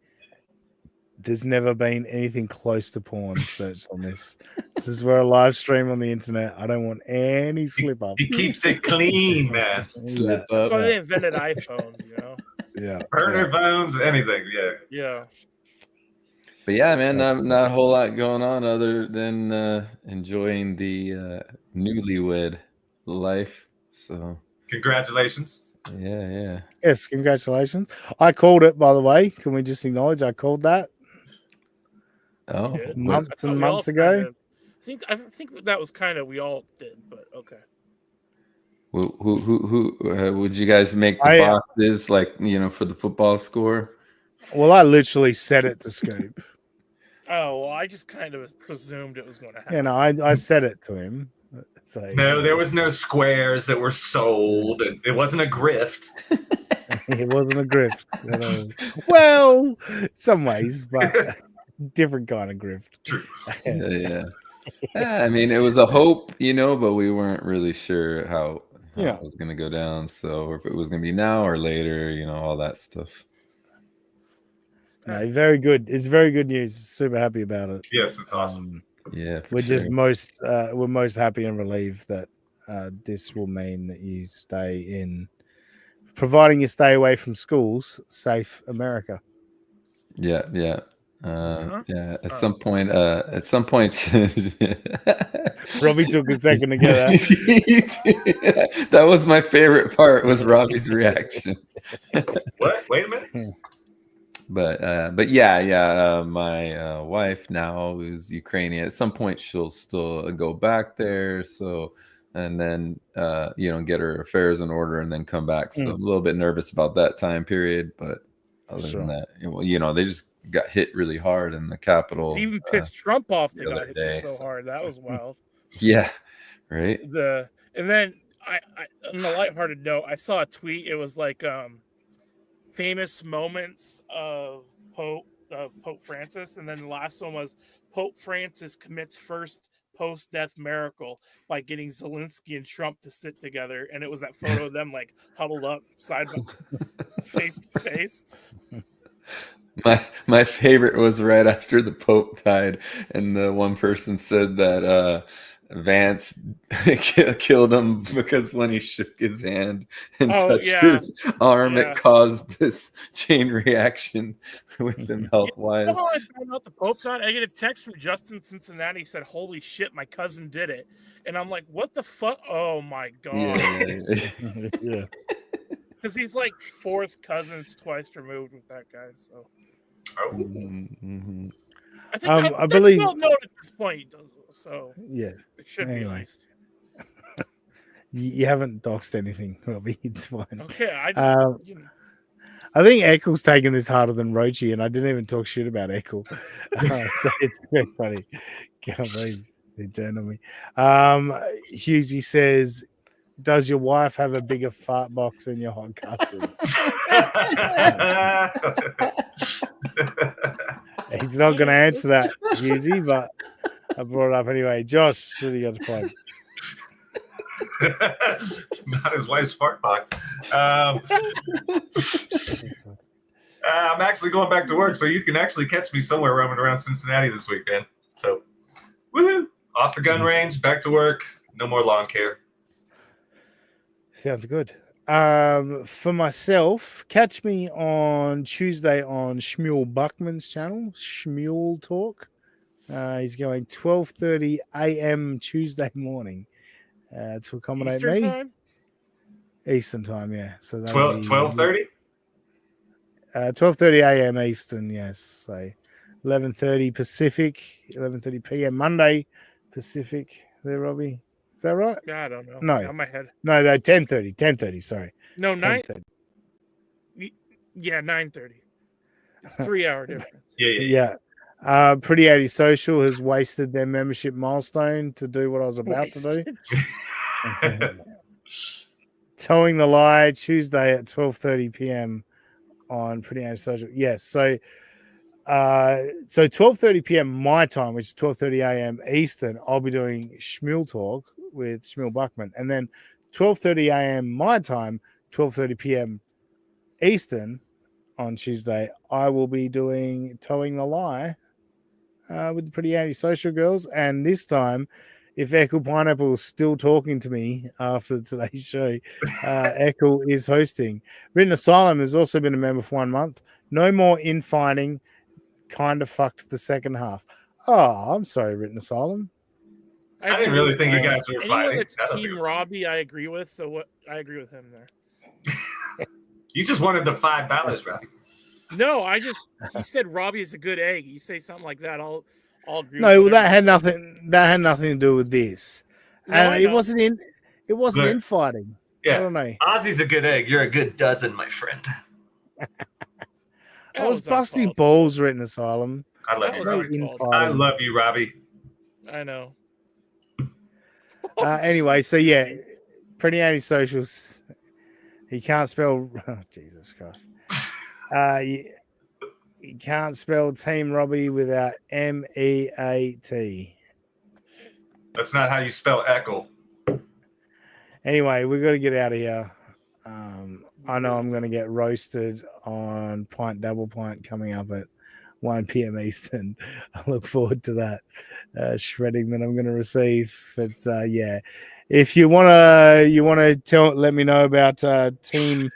there's never been anything close to porn searched on this. This is where a live stream on the internet. I don't want any slip up. He keeps it clean, man. Slip That's up. why they invented iPhones, you know? Yeah. Burner phones, anything. Yeah. Yeah. But yeah, man, not a whole lot going on other than enjoying the newlywed life. So congratulations. Yeah. Yes, congratulations. I called it, by the way. Can we just acknowledge I called that? Oh, months and months ago. I think that was kind of we all did, but okay. Who would you guys make the boxes like for the football score? Well, I literally said it to Scoop. Oh, well, I just kind of presumed it was going to happen. You know, I said it to him. So, No, there was no squares that were sold, and it wasn't a grift. It wasn't a grift. Well, some ways, but different kind of grift. True. Yeah. I mean, it was a hope, but we weren't really sure how it was going to go down. So if it was going to be now or later, all that stuff. No, very good. It's very good news. Super happy about it. Yes, it's awesome. Yeah, we're just we're most happy and relieved that this will mean that you stay in, providing you stay away from schools, safe America. Yeah. At some point, Robbie took a second to get that. That was my favorite part. Was Robbie's reaction. What? Wait a minute. But yeah. My wife now is Ukrainian. At some point, she'll still go back there. So, and then get her affairs in order, and then come back. So I'm a little bit nervous about that time period. But other than that, they just got hit really hard in the Capitol. He even pissed Trump off. They the got other hit day, so hard. That was wild. Yeah, right. And then I on a lighthearted note, I saw a tweet. It was like famous moments of Pope Francis, and then the last one was Pope Francis commits first post-death miracle by getting Zelensky and Trump to sit together, and it was that photo of them like huddled up face to face. My favorite was right after the Pope died, and the one person said that Vance killed him because when he shook his hand and touched his arm, it caused this chain reaction with him health-wise. You know how I found out the Pope died? I get a text from Justin Cincinnati. He said, "Holy shit, my cousin did it," and I'm like, "What the fuck? Oh my god!" Yeah. Because he's like fourth cousins twice removed with that guy. So I think I that's believe. well known at this point. He does so. Yeah. It should be at Anyway. least. You haven't doxed anything, Robbie. It's fine. Okay, I just I think Eccle's taking this harder than Rochi, and I didn't even talk shit about Eccles. So it's very funny. Can't believe they turned on me. Husey says, "Does your wife have a bigger fart box than your hot cousin?" He's not going to answer that, Husey, but I brought it up anyway. Josh, what do you got to plug? Not his wife's fart box. I'm actually going back to work, so you can actually catch me somewhere roaming around Cincinnati this week, man. So, woohoo! Off the gun range, back to work. No more lawn care. Sounds good. For myself, catch me on Tuesday on Shmuel Buckman's channel, Shmuel Talk. He's going 12:30 a.m. Tuesday morning to accommodate Eastern me. time? Eastern time, yeah. So 12:30? 12:30 a.m. Eastern, yes. So 11:30 Pacific, 11:30 p.m. Monday Pacific. There, Robbie. Is that right? Yeah, I don't know. No, On my head. no, 10:30. Sorry. No, 10:30. Yeah, 9:30. It's 3 hour difference. Yeah. Pretty Antisocial has wasted their membership milestone to do what I was about to do. Towing the Lie Tuesday at 12:30 p.m. on Pretty Antisocial. Yes, so 12:30 p.m. my time, which is 12:30 a.m. Eastern. I'll be doing Shmuel Talk with Shmuel Buckman, and then 12:30 a.m. my time, 12:30 p.m. Eastern on Tuesday, I will be doing Towing the Lie with the Pretty Antisocial girls. And this time, if Echo Pineapple is still talking to me after today's show, Echo is hosting. Written Asylum has also been a member for 1 month. No more infighting. Kind of fucked the second half. Oh, I'm sorry, Written Asylum. I didn't really think you guys were Anyone fighting. that's I don't Team think- Robbie, I agree with. So what? I agree with him there. You just wanted the $5, Robbie. No, he said Robbie is a good egg. You say something like that, I'll agree. No, with well, whatever that had nothing to do with this. No, I And it know. wasn't Look, infighting. I Yeah, don't know. Ozzy's a good egg. You're a good dozen, my friend. I was busting balls, Written Asylum. I love That you, was Robbie. infighting. I love you, Robbie. I know. Anyway, so yeah, Pretty Antisocials. He can't spell. Oh, Jesus Christ. He can't spell Team Robbie without MEAT. That's not how you spell Echo. Anyway, we've got to get out of here. I know I'm going to get roasted on Double Pint coming up at 1 p.m. Eastern. I look forward to that shredding that I'm going to receive. But yeah, if you want to let me know about your team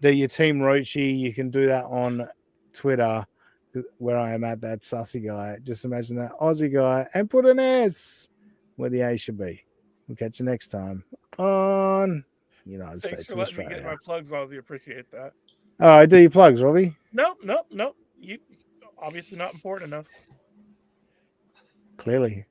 Rochi, you can do that on Twitter, where I am at that sussy guy. Just imagine that Aussie guy and put an S where the A should be. We'll catch you next time on United Thanks States for of letting me get Australia. my plugs. Ozzy, appreciate that. Oh, do your plugs, Robbie. Nope. You obviously not important enough. Clearly.